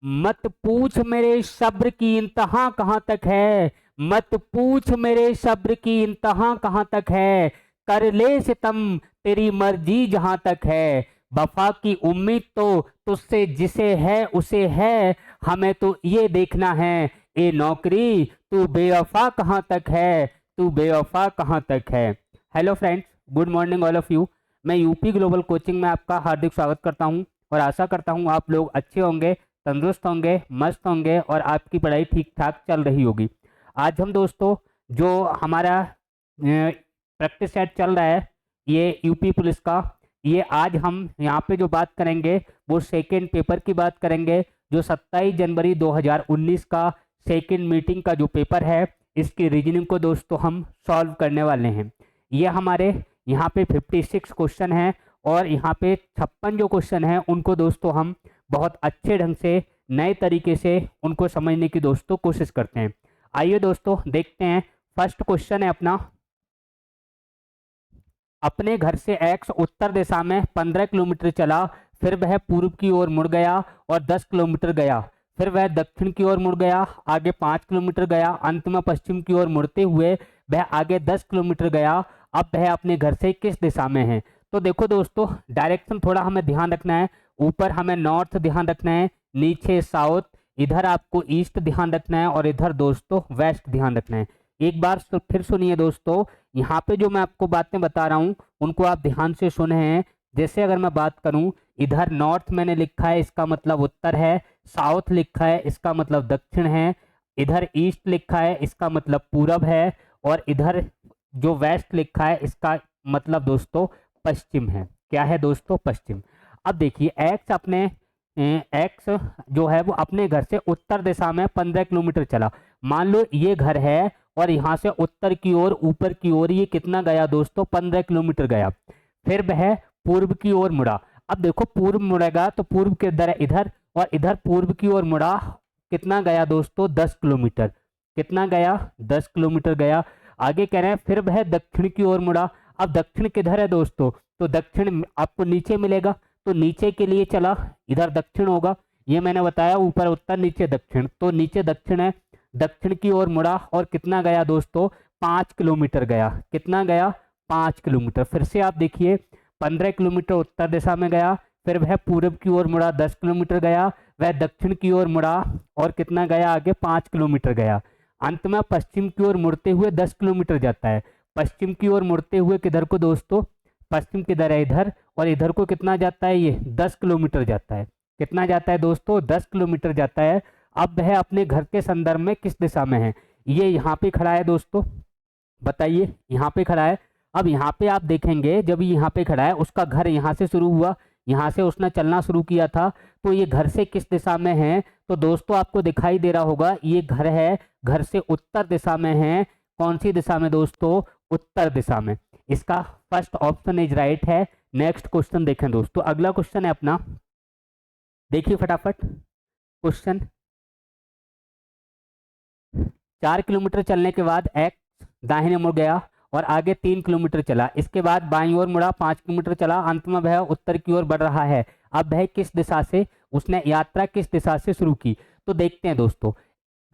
मत पूछ मेरे सब्र की इंतहा कहाँ तक है, मत पूछ मेरे सब्र की इंतहा कहाँ तक है, कर ले सितम तेरी मर्जी जहां तक है। वफा की उम्मीद तो तुझसे जिसे है उसे है, हमें तो ये देखना है ए नौकरी तू बेवफा कहाँ तक है, तू बेवफा कहाँ तक है। Hello friends, good morning all of you. मैं यूपी ग्लोबल कोचिंग में आपका हार्दिक स्वागत करता हूं और आशा करता हूं आप लोग अच्छे होंगे, तंदुरुस्त होंगे, मस्त होंगे और आपकी पढ़ाई ठीक ठाक चल रही होगी। आज हम दोस्तों जो हमारा प्रैक्टिस सेट चल रहा है ये यूपी पुलिस का, ये आज हम यहाँ पे जो बात करेंगे वो सेकेंड पेपर की बात करेंगे, जो 27 जनवरी 2019 का सेकेंड मीटिंग का जो पेपर है इसकी रीजनिंग को दोस्तों हम सॉल्व करने वाले हैं। ये हमारे यहाँ पे 56 क्वेश्चन हैं और यहाँ पे 56 जो क्वेश्चन हैं उनको दोस्तों हम बहुत अच्छे ढंग से नए तरीके से उनको समझने की दोस्तों कोशिश करते हैं। आइए दोस्तों देखते हैं। फर्स्ट क्वेश्चन है अपना, अपने घर से एक्स उत्तर दिशा में 15 किलोमीटर चला, फिर वह पूर्व की ओर मुड़ गया और 10 किलोमीटर गया, फिर वह दक्षिण की ओर मुड़ गया, आगे 5 किलोमीटर गया, अंत में पश्चिम की ओर मुड़ते हुए वह आगे 10 किलोमीटर गया। अब वह अपने घर से किस दिशा में है। तो देखो दोस्तों, डायरेक्शन थोड़ा हमें ध्यान रखना है। ऊपर हमें नॉर्थ ध्यान रखना है, नीचे साउथ, इधर आपको ईस्ट ध्यान रखना है और इधर दोस्तों वेस्ट ध्यान रखना है। एक बार फिर सुनिए दोस्तों, यहाँ पे जो मैं आपको बातें बता रहा हूँ उनको आप ध्यान से सुने हैं। जैसे अगर मैं बात करूँ, इधर नॉर्थ मैंने लिखा है इसका मतलब उत्तर है, साउथ लिखा है इसका मतलब दक्षिण है, इधर ईस्ट लिखा है इसका मतलब पूरब है और इधर जो वेस्ट लिखा है इसका मतलब दोस्तों पश्चिम है। क्या है दोस्तों? पश्चिम। अब देखिए एक्स जो है वो अपने घर से उत्तर दिशा में 15 किलोमीटर चला। मान लो ये घर है और यहाँ से उत्तर की ओर ऊपर की ओर ये कितना गया दोस्तों? 15 किलोमीटर गया। फिर वह पूर्व की ओर मुड़ा। अब देखो पूर्व मुड़ेगा तो पूर्व किधर है? इधर। और इधर पूर्व की ओर मुड़ा, कितना गया दोस्तों? 10 किलोमीटर। कितना गया? 10 किलोमीटर गया। आगे कह रहे हैं फिर वह दक्षिण की ओर मुड़ा। अब दक्षिण किधर है दोस्तों? तो दक्षिण आपको नीचे मिलेगा, तो नीचे के लिए चला, इधर दक्षिण होगा। ये मैंने बताया ऊपर उत्तर नीचे दक्षिण, तो नीचे दक्षिण है, दक्षिण की ओर मुड़ा और कितना गया दोस्तों? 5 किलोमीटर गया। कितना गया? 5 किलोमीटर। फिर से आप देखिए, 15 किलोमीटर उत्तर दिशा में गया, फिर वह पूर्व की ओर मुड़ा, 10 किलोमीटर गया, वह दक्षिण की ओर मुड़ा और कितना गया? आगे 5 किलोमीटर गया। अंत में पश्चिम की ओर मुड़ते हुए 10 किलोमीटर जाता है। पश्चिम की ओर मुड़ते हुए किधर को दोस्तों? पश्चिम किधर है? इधर। और इधर को कितना जाता है? ये 10 किलोमीटर जाता है। कितना जाता है दोस्तों? 10 किलोमीटर जाता है। अब वह अपने घर के संदर्भ में किस दिशा में है? ये यहाँ पे खड़ा है दोस्तों, बताइए, यहाँ पे खड़ा है। अब यहाँ पे आप देखेंगे, जब यहाँ पे खड़ा है उसका घर यहाँ से शुरू हुआ, यहाँ से उसने चलना शुरू किया था, तो ये घर से किस दिशा में है? तो दोस्तों आपको दिखाई दे रहा होगा ये घर है, घर से उत्तर दिशा में है। कौन सी दिशा में दोस्तों? उत्तर दिशा में। इसका फर्स्ट ऑप्शन इज राइट है। नेक्स्ट क्वेश्चन देखें दोस्तों, अगला क्वेश्चन है अपना, देखिए फटाफट क्वेश्चन। 4 किलोमीटर चलने के बाद एक्स दाहिने मुड़ गया और आगे 3 किलोमीटर चला, इसके बाद बाईं ओर मुड़ा, 5 किलोमीटर चला, अंत में वह उत्तर की ओर बढ़ रहा है। अब वह किस दिशा से, उसने यात्रा किस दिशा से शुरू की? तो देखते हैं दोस्तों,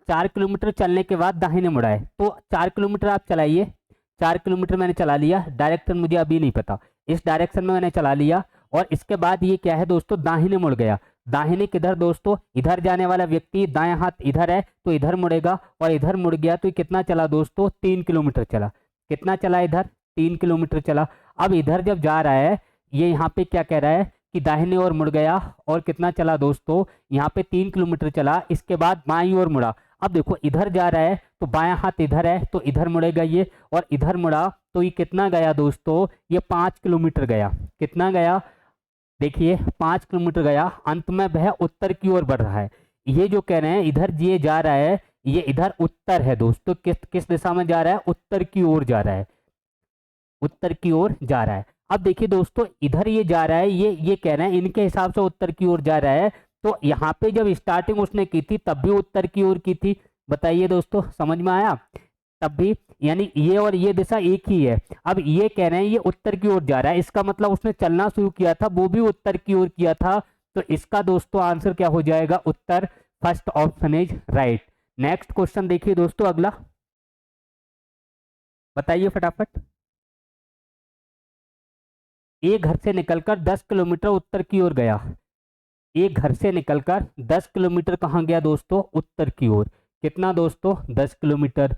4 किलोमीटर चलने के बाद दाहिने मुड़ा है, तो 4 किलोमीटर आप चलाइए। 4 किलोमीटर मैंने चला लिया, डायरेक्शन मुझे अभी नहीं पता, इस डायरेक्शन में मैंने चला लिया और इसके बाद ये क्या है दोस्तों? दाहिने मुड़ गया। दाहिने किधर दोस्तों? इधर जाने वाला व्यक्ति दाएं हाथ इधर है तो इधर मुड़ेगा और इधर मुड़ गया, तो कितना चला दोस्तों? 3 किलोमीटर चला। कितना चला? इधर 3 किलोमीटर चला। अब इधर जब जा रहा है, ये यहाँ पे क्या कह रहा है कि दाहिने ओर मुड़ गया और कितना चला दोस्तों? यहाँ पे 3 किलोमीटर चला, इसके बाद बाईं ओर मुड़ा। अब देखो इधर जा रहा है तो बायां हाथ इधर है तो इधर मुड़ेगा ये, और इधर मुड़ा तो ये कितना गया दोस्तों? ये 5 किलोमीटर गया। कितना गया? देखिए 5 किलोमीटर गया। अंत में वह उत्तर की ओर बढ़ रहा है। ये जो कह रहे हैं इधर ये जा रहा है, ये इधर उत्तर है दोस्तों, किस किस दिशा में जा रहा है? उत्तर की ओर जा रहा है, उत्तर की ओर जा रहा है। अब देखिए दोस्तों, इधर ये जा रहा है, ये कह रहे हैं इनके हिसाब से उत्तर की ओर जा रहा है, तो यहाँ पे जब स्टार्टिंग उसने की थी तब भी उत्तर की ओर की थी। बताइए दोस्तों, समझ में आया? तब भी, यानी ये और ये दिशा एक ही है। अब ये कह रहे हैं ये उत्तर की ओर जा रहा है, इसका मतलब उसने चलना शुरू किया था वो भी उत्तर की ओर किया था, तो इसका दोस्तों आंसर क्या हो जाएगा, उत्तर first option is right. Next question देखिए दोस्तों अगला, बताइए फटाफट। एक घर से निकलकर 10 किलोमीटर उत्तर की ओर गया। एक घर से निकलकर 10 किलोमीटर कहाँ गया दोस्तों, उत्तर की ओर। कितना दोस्तों, 10 किलोमीटर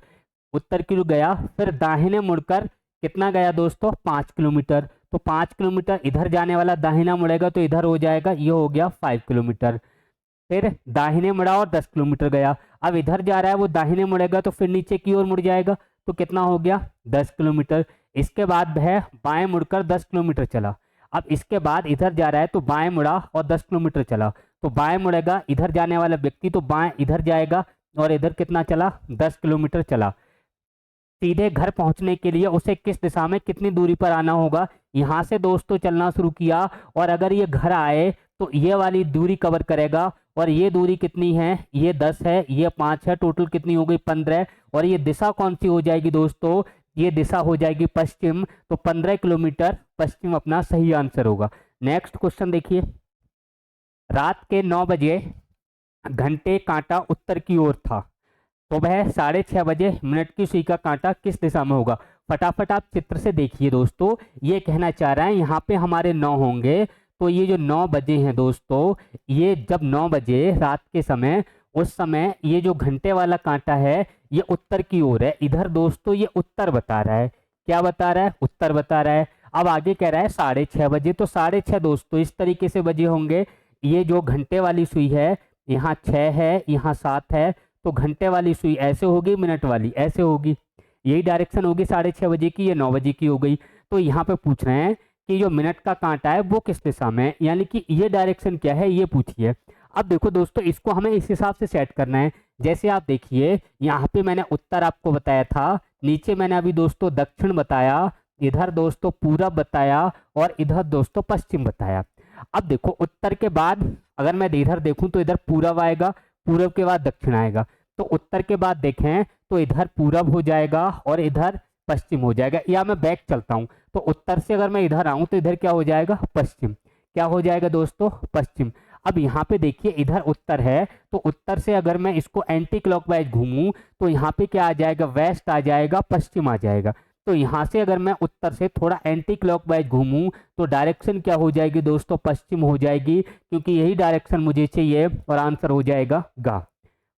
उत्तर की ओर गया। फिर दाहिने मुड़कर कितना गया दोस्तों, 5 किलोमीटर। तो 5 किलोमीटर इधर जाने वाला दाहिना मुड़ेगा तो इधर हो जाएगा, ये हो गया 5 किलोमीटर। फिर दाहिने मुड़ा और 10 किलोमीटर गया। अब इधर जा रहा है वो दाहिने मुड़ेगा तो फिर नीचे की ओर मुड़ जाएगा, तो कितना हो गया, 10 किलोमीटर। इसके बाद वह बाएं मुड़कर 10 किलोमीटर चला। अब इसके बाद इधर जा रहा है तो बाएं मुड़ा और 10 किलोमीटर चला। तो बाएं मुड़ेगा इधर जाने वाला व्यक्ति, तो बाएं इधर जाएगा और इधर कितना चला, 10 किलोमीटर चला। सीधे घर पहुंचने के लिए उसे किस दिशा में कितनी दूरी पर आना होगा। यहां से दोस्तों चलना शुरू किया और अगर ये घर आए तो ये वाली दूरी कवर करेगा। और ये दूरी कितनी है, ये 10 है, ये 5 है, टोटल कितनी हो गई, 15। और ये दिशा कौन सी हो जाएगी दोस्तों, ये दिशा हो जाएगी पश्चिम। तो 15 किलोमीटर पश्चिम अपना सही आंसर होगा। नेक्स्ट क्वेश्चन देखिए, रात के 9 बजे घंटे कांटा उत्तर की ओर था, तो वह 6:30 बजे मिनट की सुई का कांटा किस दिशा में होगा। फटाफट आप चित्र से देखिए दोस्तों, ये कहना चाह रहा है यहाँ पे हमारे 9 होंगे, तो ये जो 9 बजे हैं दोस्तों, ये जब 9 बजे रात के समय, उस समय ये जो घंटे वाला कांटा है ये उत्तर की ओर है। इधर दोस्तों ये उत्तर बता रहा है, क्या बता रहा है, उत्तर बता रहा है। अब आगे कह रहा है 6:30 बजे, तो 6:30 दोस्तों इस तरीके से बजे होंगे। ये जो घंटे वाली सुई है, यहाँ 6 है, यहाँ 7 है, तो घंटे वाली सुई ऐसे होगी, मिनट वाली ऐसे होगी। यही डायरेक्शन होगी 6:30 बजे की, ये 9 बजे की हो गई। तो यहाँ पे पूछ रहे हैं कि जो मिनट का कांटा है वो किस दिशा में है, यानी कि ये डायरेक्शन क्या है, ये पूछिए। अब देखो दोस्तों, इसको हमें इस हिसाब से सेट करना है। जैसे आप देखिए, यहाँ पे मैंने उत्तर आपको बताया था, नीचे मैंने अभी दोस्तों दक्षिण बताया, इधर दोस्तों पूरब बताया और इधर दोस्तों पश्चिम बताया। अब देखो उत्तर के बाद अगर मैं इधर देखूं तो इधर पूरब आएगा, पूरब के बाद दक्षिण आएगा। तो उत्तर के बाद देखें तो इधर पूरब हो जाएगा और इधर पश्चिम हो जाएगा। या मैं बैक चलता हूं, तो उत्तर से अगर मैं इधर आऊं तो इधर क्या हो जाएगा, पश्चिम। क्या हो जाएगा दोस्तों, पश्चिम। अब यहाँ पे देखिए इधर उत्तर है, तो उत्तर से अगर मैं इसको एंटी क्लॉकवाइज घूमूं तो यहाँ पे क्या आ जाएगा, वेस्ट आ जाएगा, पश्चिम आ जाएगा। तो यहाँ से अगर मैं उत्तर से थोड़ा एंटी क्लॉकवाइज घूमूं तो डायरेक्शन क्या हो जाएगी दोस्तों, पश्चिम हो जाएगी, क्योंकि यही डायरेक्शन मुझे चाहिए और आंसर हो जाएगा गा,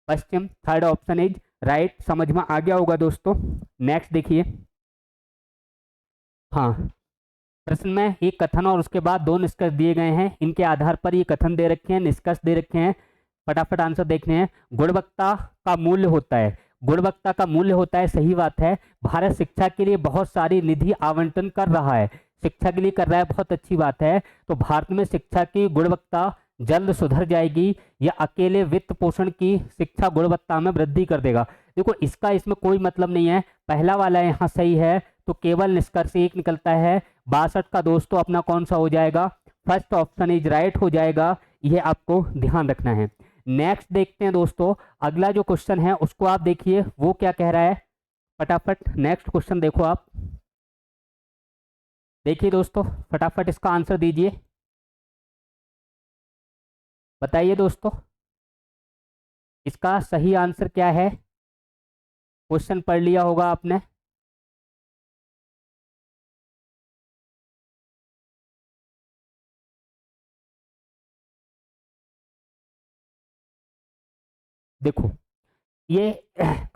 पश्चिम। Third option is right. समझ में आ गया होगा दोस्तों। नेक्स्ट देखिए, हाँ, प्रश्न में एक कथन और उसके बाद 2 निष्कर्ष दिए गए हैं। इनके आधार पर ये कथन दे रखे हैं, निष्कर्ष दे रखे हैं। फटाफट आंसर देखने हैं। गुणवत्ता का मूल्य होता है, गुणवत्ता का मूल्य होता है, सही बात है। भारत शिक्षा के लिए बहुत सारी निधि आवंटन कर रहा है, शिक्षा के लिए कर रहा है, बहुत अच्छी बात है। तो भारत में शिक्षा की गुणवत्ता जल्द सुधर जाएगी या अकेले वित्त पोषण की शिक्षा गुणवत्ता में वृद्धि कर देगा। देखो इसका इसमें कोई मतलब नहीं है, पहला वाला यहाँ सही है, तो केवल निष्कर्ष एक निकलता है। 62 का दोस्तों अपना कौन सा हो जाएगा, फर्स्ट ऑप्शन इज राइट हो जाएगा। यह आपको ध्यान रखना है। नेक्स्ट देखते हैं दोस्तों, अगला जो क्वेश्चन है उसको आप देखिए, वो क्या कह रहा है। फटाफट नेक्स्ट क्वेश्चन देखो आप, देखिए दोस्तों फटाफट इसका आंसर दीजिए, बताइए दोस्तों इसका सही आंसर क्या है। क्वेश्चन पढ़ लिया होगा आपने। देखो ये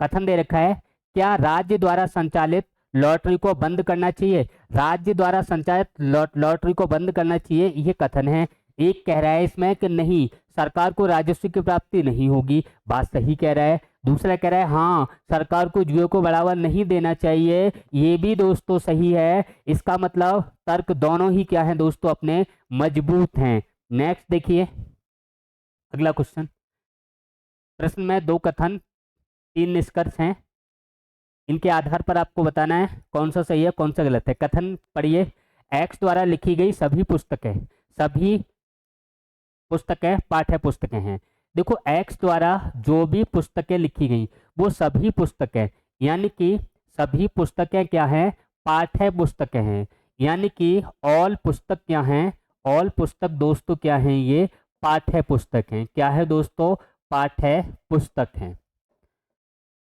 कथन दे रखा है, क्या राज्य द्वारा संचालित लॉटरी को बंद करना चाहिए, राज्य द्वारा संचालित लॉटरी को बंद करना चाहिए, ये कथन है। एक कह रहा है इसमें कि नहीं, सरकार को राजस्व की प्राप्ति नहीं होगी, बात सही कह रहा है। दूसरा कह रहा है हाँ, सरकार को जुए को बढ़ावा नहीं देना चाहिए, ये भी दोस्तों सही है। इसका मतलब तर्क दोनों ही क्या है दोस्तों, अपने मजबूत हैं। नेक्स्ट देखिए अगला क्वेश्चन, प्रश्न में 2 कथन 3 निष्कर्ष हैं, इनके आधार पर आपको बताना है कौन सा सही है कौन सा गलत है। कथन पढ़िए, एक्स द्वारा लिखी गई सभी पुस्तकें पाठ्य पुस्तकें हैं। देखो एक्स द्वारा जो भी पुस्तकें लिखी गई वो सभी पुस्तकें, यानी कि सभी पुस्तकें क्या हैं, पाठ्य पुस्तकें हैं। यानी कि ऑल पुस्तक क्या हैं, ऑल पुस्तक दोस्तों क्या हैं, ये पाठ्य पुस्तक हैं। क्या है दोस्तों? पाठ्य पुस्तक हैं।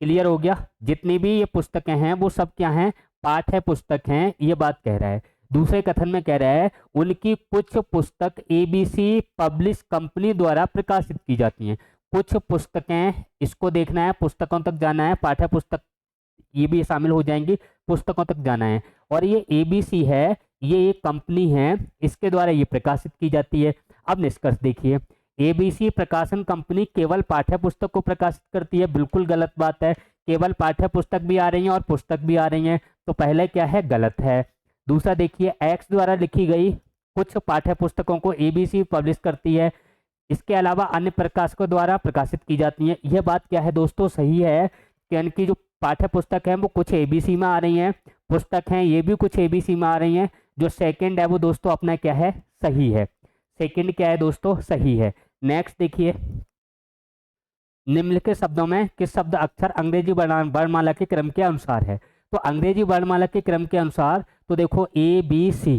क्लियर हो गया? जितनी भी ये पुस्तकें हैं वो सब क्या हैं? पाठ्य पुस्तक हैं, ये बात कह रहा है। दूसरे कथन में कह रहा है उनकी कुछ पुस्तक एबीसी पब्लिश कंपनी द्वारा प्रकाशित की जाती हैं। कुछ पुस्तकें, इसको देखना है, पुस्तकों तक जाना है, पाठ्य पुस्तक ये भी शामिल हो जाएंगी, पुस्तकों तक जाना है। और ये एबीसी है, ये एक कंपनी है, इसके द्वारा ये प्रकाशित की जाती है। अब निष्कर्ष देखिए, एबीसी प्रकाशन कंपनी केवल पाठ्य पुस्तक को प्रकाशित करती है, बिल्कुल गलत बात है। केवल पाठ्य पुस्तक भी आ रही है और पुस्तक भी आ रही है, तो पहले क्या है? गलत है। दूसरा देखिए, एक्स द्वारा लिखी गई कुछ पाठ्य पुस्तकों को एबीसी पब्लिश करती है, इसके अलावा अन्य प्रकाशकों द्वारा प्रकाशित की जाती है। यह बात क्या है दोस्तों? सही है, यानी कि जो पाठ्य पुस्तक है वो कुछ एबीसी में आ रही हैं, पुस्तक हैं ये भी कुछ एबीसी में आ रही हैं। जो सेकंड है वो दोस्तों अपना क्या है? सही है। सेकंड क्या है दोस्तों? सही है। नेक्स्ट देखिए, निम्नलिखित शब्दों में किस शब्द अक्षर अंग्रेजी वर्णमाला के क्रम के अनुसार है? तो अंग्रेजी वर्णमाला के क्रम के अनुसार तो देखो ए बी सी,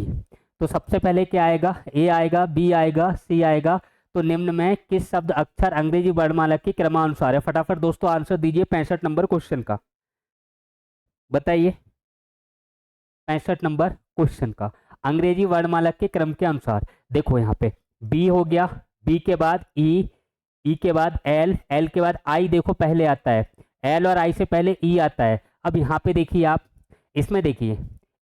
तो सबसे पहले क्या आएगा? ए आएगा, बी आएगा, सी आएगा। तो निम्न में किस शब्द अक्षर अंग्रेजी वर्णमाला के क्रमानुसार है? फटाफट दोस्तों आंसर दीजिए 65 नंबर क्वेश्चन का, बताइए। 65 नंबर क्वेश्चन का अंग्रेजी वर्णमाला के क्रम के अनुसार देखो यहाँ पे बी हो गया, बी के बाद ई, ई के बाद एल, एल के बाद आई, देखो पहले आता है एल और आई से पहले ई आता है। अब यहाँ पे देखिए आप, इसमें देखिए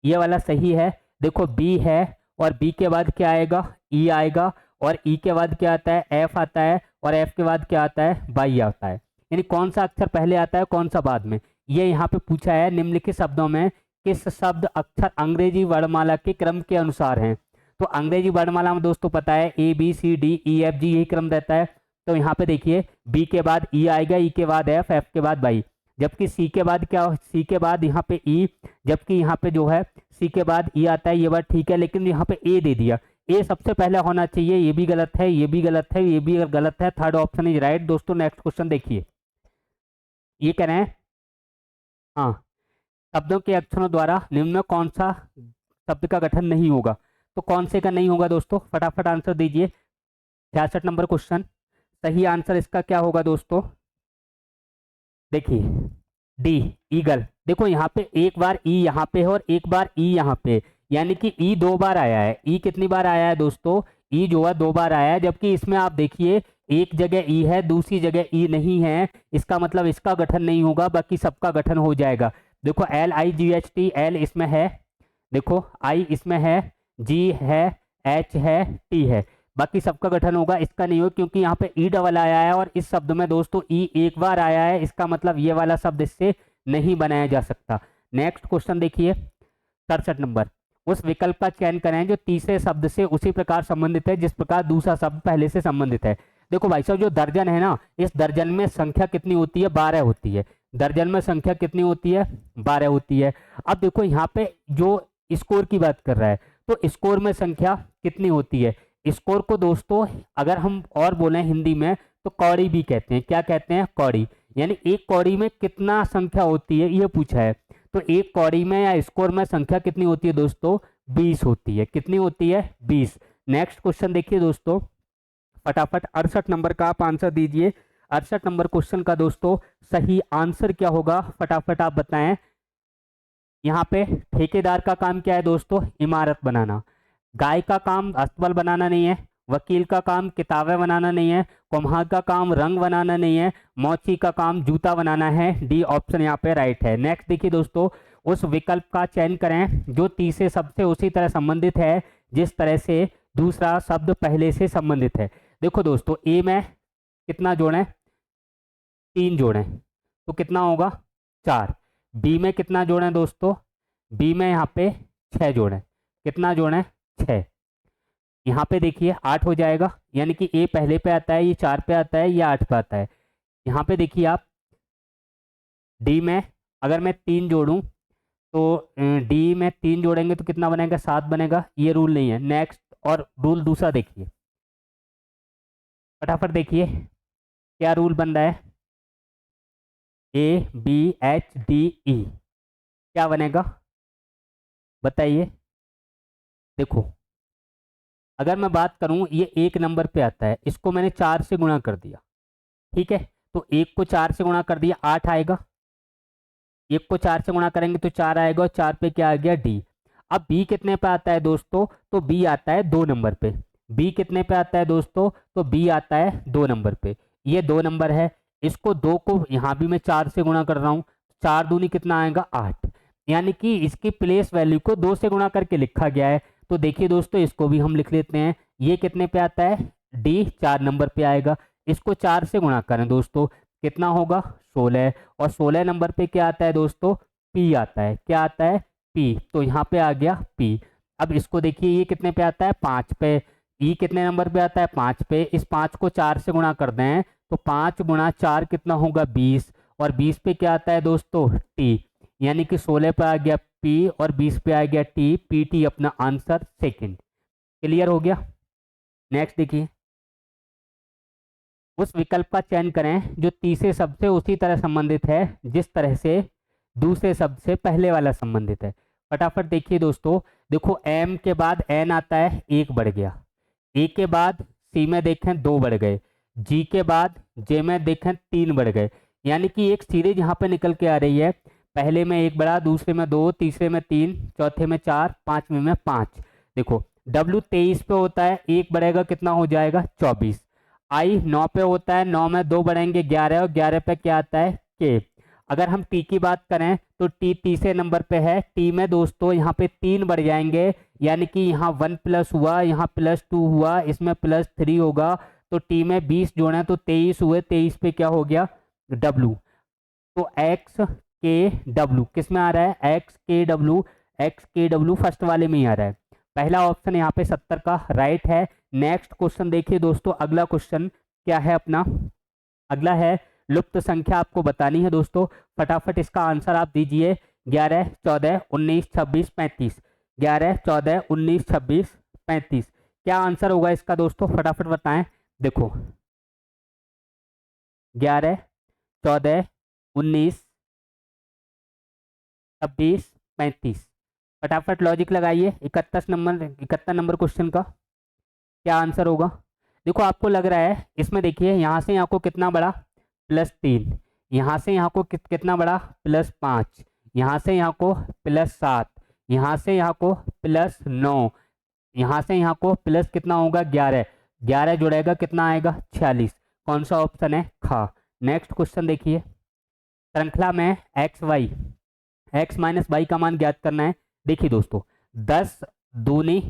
ये वाला सही है, देखो बी है और बी के बाद क्या आएगा? ई आएगा, और ई के बाद क्या आता है? एफ आता है, और एफ के बाद क्या आता है? वाई आता है। यानी कौन सा अक्षर पहले आता है, कौन सा बाद में? ये यहाँ पे पूछा है निम्नलिखित शब्दों में किस शब्द अक्षर अंग्रेजी वर्णमाला के क्रम के अनुसार हैं? तो अंग्रेजी वर्णमाला में दोस्तों पता है A B C D E F G यही क्रम रहता है। तो यहाँ पे देखिए बी के बाद ई आएगा, ई के बाद एफ, एफ के बाद वाई, जबकि सी के बाद क्या? सी के बाद यहाँ पे ई, जबकि यहाँ पे जो है सी के बाद ई आता है, ये बात ठीक है, लेकिन यहाँ पे ए दे दिया, ए सबसे पहले होना चाहिए, ये भी गलत है, ये भी गलत है, ये भी गलत है। थर्ड ऑप्शन इज राइट दोस्तों। नेक्स्ट क्वेश्चन देखिए, ये कह रहे हैं हाँ, शब्दों के अक्षरों द्वारा निम्न में कौन सा शब्द का गठन नहीं होगा? तो कौन से का नहीं होगा दोस्तों? फटाफट आंसर दीजिए। 66 नंबर क्वेश्चन, सही आंसर इसका क्या होगा दोस्तों? देखिए डी, ईगल। देखो यहाँ पे एक बार ई यहाँ पे है और एक बार ई यहाँ पे, यानी कि ई दो बार आया है। ई कितनी बार आया है दोस्तों? ई जो है दो बार आया है, जबकि इसमें आप देखिए एक जगह ई है, दूसरी जगह ई नहीं है, इसका मतलब इसका गठन नहीं होगा, बाकी सबका गठन हो जाएगा। देखो L I ji H T, L इसमें है, देखो आई इसमें है, जी है, एच है, टी है, बाकी सबका गठन होगा, इसका नहीं होगा, क्योंकि यहाँ पे ई डबल आया है और इस शब्द में दोस्तों ई एक बार आया है, इसका मतलब ये वाला शब्द इससे नहीं बनाया जा सकता। नेक्स्ट क्वेश्चन देखिए 67 नंबर, उस विकल्प का चयन करें जो तीसरे शब्द से उसी प्रकार संबंधित है जिस प्रकार दूसरा शब्द पहले से संबंधित है। देखो भाई साहब, जो दर्जन है ना, इस दर्जन में संख्या कितनी होती है? 12 होती है। दर्जन में संख्या कितनी होती है? 12 होती है। अब देखो यहाँ पे जो स्कोर की बात कर रहा है, तो स्कोर में संख्या कितनी होती है? स्कोर को दोस्तों अगर हम और बोले हिंदी में तो कौड़ी भी कहते हैं। क्या कहते हैं? कौड़ी। यानी एक कौड़ी में कितना संख्या होती है ये पूछा है। तो एक कौड़ी में या स्कोर में संख्या कितनी होती है दोस्तों? 20 होती है। कितनी होती है? 20। नेक्स्ट क्वेश्चन देखिए दोस्तों, फटाफट 68 नंबर का आप आंसर दीजिए। 68 नंबर क्वेश्चन का दोस्तों सही आंसर क्या होगा? फटाफट आप बताएं। यहाँ पे ठेकेदार का काम क्या है दोस्तों? इमारत बनाना। गाय का काम अस्तबल बनाना नहीं है, वकील का काम किताबें बनाना नहीं है, कुम्हार का काम रंग बनाना नहीं है, मौची का काम जूता बनाना है। डी ऑप्शन यहाँ पे राइट है। नेक्स्ट देखिए दोस्तों, उस विकल्प का चयन करें जो तीसरे शब्द से उसी तरह संबंधित है जिस तरह से दूसरा शब्द पहले से संबंधित है। देखो दोस्तों, ए में कितना जोड़ें? 3 जोड़ें, तो कितना होगा? 4। बी में कितना जोड़ें दोस्तों? बी में यहाँ पे 6 जोड़ें, कितना जोड़ें? 6। यहाँ पे देखिए 8 हो जाएगा, यानी कि ए पहले पे आता है, ये 4 पे आता है, ये 8 पे आता है। यहाँ पे देखिए आप डी में अगर मैं 3 जोड़ूं तो डी में 3 जोड़ेंगे तो कितना बनेगा? 7 बनेगा। ये रूल नहीं है। नेक्स्ट, और रूल दूसरा देखिए, फटाफट देखिए क्या रूल बन रहा है? A B H D E, क्या बनेगा बताइए? देखो अगर मैं बात करूं ये 1 नंबर पे आता है, इसको मैंने 4 से गुणा कर दिया, ठीक है, तो 1 को 4 से गुणा कर दिया 8 आएगा, 1 को 4 से गुणा करेंगे तो 4 आएगा, और 4 पे क्या आ गया डी। अब बी कितने पे आता है दोस्तों, तो बी आता है 2 नंबर पे। बी कितने पे आता है दोस्तों, तो बी आता है 2 नंबर पे। ये 2 नंबर है, इसको 2 को यहाँ भी मैं 4 से गुणा कर रहा हूँ, 4 दूनी कितना आएगा 8, यानी कि इसकी प्लेस वैल्यू को 2 से गुणा करके लिखा गया है। तो देखिए दोस्तों इसको भी हम लिख लेते हैं, ये कितने पे आता है, डी 4 नंबर पे आएगा। इसको 4 से गुणा करें दोस्तों, कितना होगा 16, और 16 नंबर पे क्या आता है दोस्तों, पी आता है, क्या आता है पी, तो यहाँ पे आ गया पी। अब इसको देखिए ये कितने पे आता है 5 पे, ई कितने नंबर पे आता है 5 पे, इस 5 को 4 से गुणा कर दें तो 5 गुणा 4 कितना होगा 20, और 20 पे क्या आता है दोस्तों टी, यानी कि 16 पे आ गया पी और 20 पे आ गया टी, पी टी अपना आंसर सेकंड। क्लियर हो गया। नेक्स्ट देखिए, उस विकल्प का चयन करें जो तीसरे शब्द से उसी तरह संबंधित है जिस तरह से दूसरे शब्द से पहले वाला संबंधित है। फटाफट देखिए दोस्तों, देखो एम के बाद एन आता है, 1 बढ़ गया, ए के बाद सी में देखें 2 बढ़ गए, जी के बाद जे में देखें 3 बढ़ गए, यानी कि एक सीरीज यहाँ पे निकल के आ रही है, पहले में 1 बढ़ा, दूसरे में 2, तीसरे में 3, चौथे में 4, पांचवें में 5। देखो डब्ल्यू 23 पे होता है, 1 बढ़ेगा कितना हो जाएगा 24। आई 9 पे होता है, 9 में 2 बढ़ेंगे 11, और 11 पे क्या आता है के। अगर हम टी की बात करें तो टी तीसरे नंबर पे है, टी में दोस्तों यहाँ पे 3 बढ़ जाएंगे, यानी कि यहाँ 1 प्लस हुआ, यहाँ +2 हुआ, इसमें +3 होगा, तो टी में 20 जोड़े तो 23 हुए, 23 पे क्या हो गया डब्लू। तो एक्स के डब्लू किस में आ रहा है, एक्स के डब्लू, एक्स के डब्लू फर्स्ट वाले में ही आ रहा है, पहला ऑप्शन यहाँ पे 70 का राइट है। नेक्स्ट क्वेश्चन देखिए दोस्तों, अगला क्वेश्चन क्या है अपना, अगला है लुप्त संख्या आपको बतानी है दोस्तों, फटाफट इसका आंसर आप दीजिए, 11, 14, 19, 26, 35, 11, 14, 19, 26, 35, क्या आंसर होगा इसका दोस्तों, फटाफट बताएं। देखो 11, 14, 19, 26, 35, फटाफट लॉजिक लगाइए, 71 नंबर क्वेश्चन का क्या आंसर होगा। देखो आपको लग रहा है इसमें, देखिए यहाँ से यहाँ को कितना बड़ा +3, यहाँ से यहाँ को कितना बड़ा +5, यहाँ से यहाँ को +7, यहाँ से यहाँ को +9, यहाँ से यहाँ को प्लस कितना होगा 11, 11 जुड़ेगा कितना आएगा 46, कौन सा ऑप्शन है खा। नेक्स्ट क्वेश्चन देखिए, श्रृंखला में X Y, X minus Y का मान ज्ञात करना है। देखिए दोस्तों 10 दूनी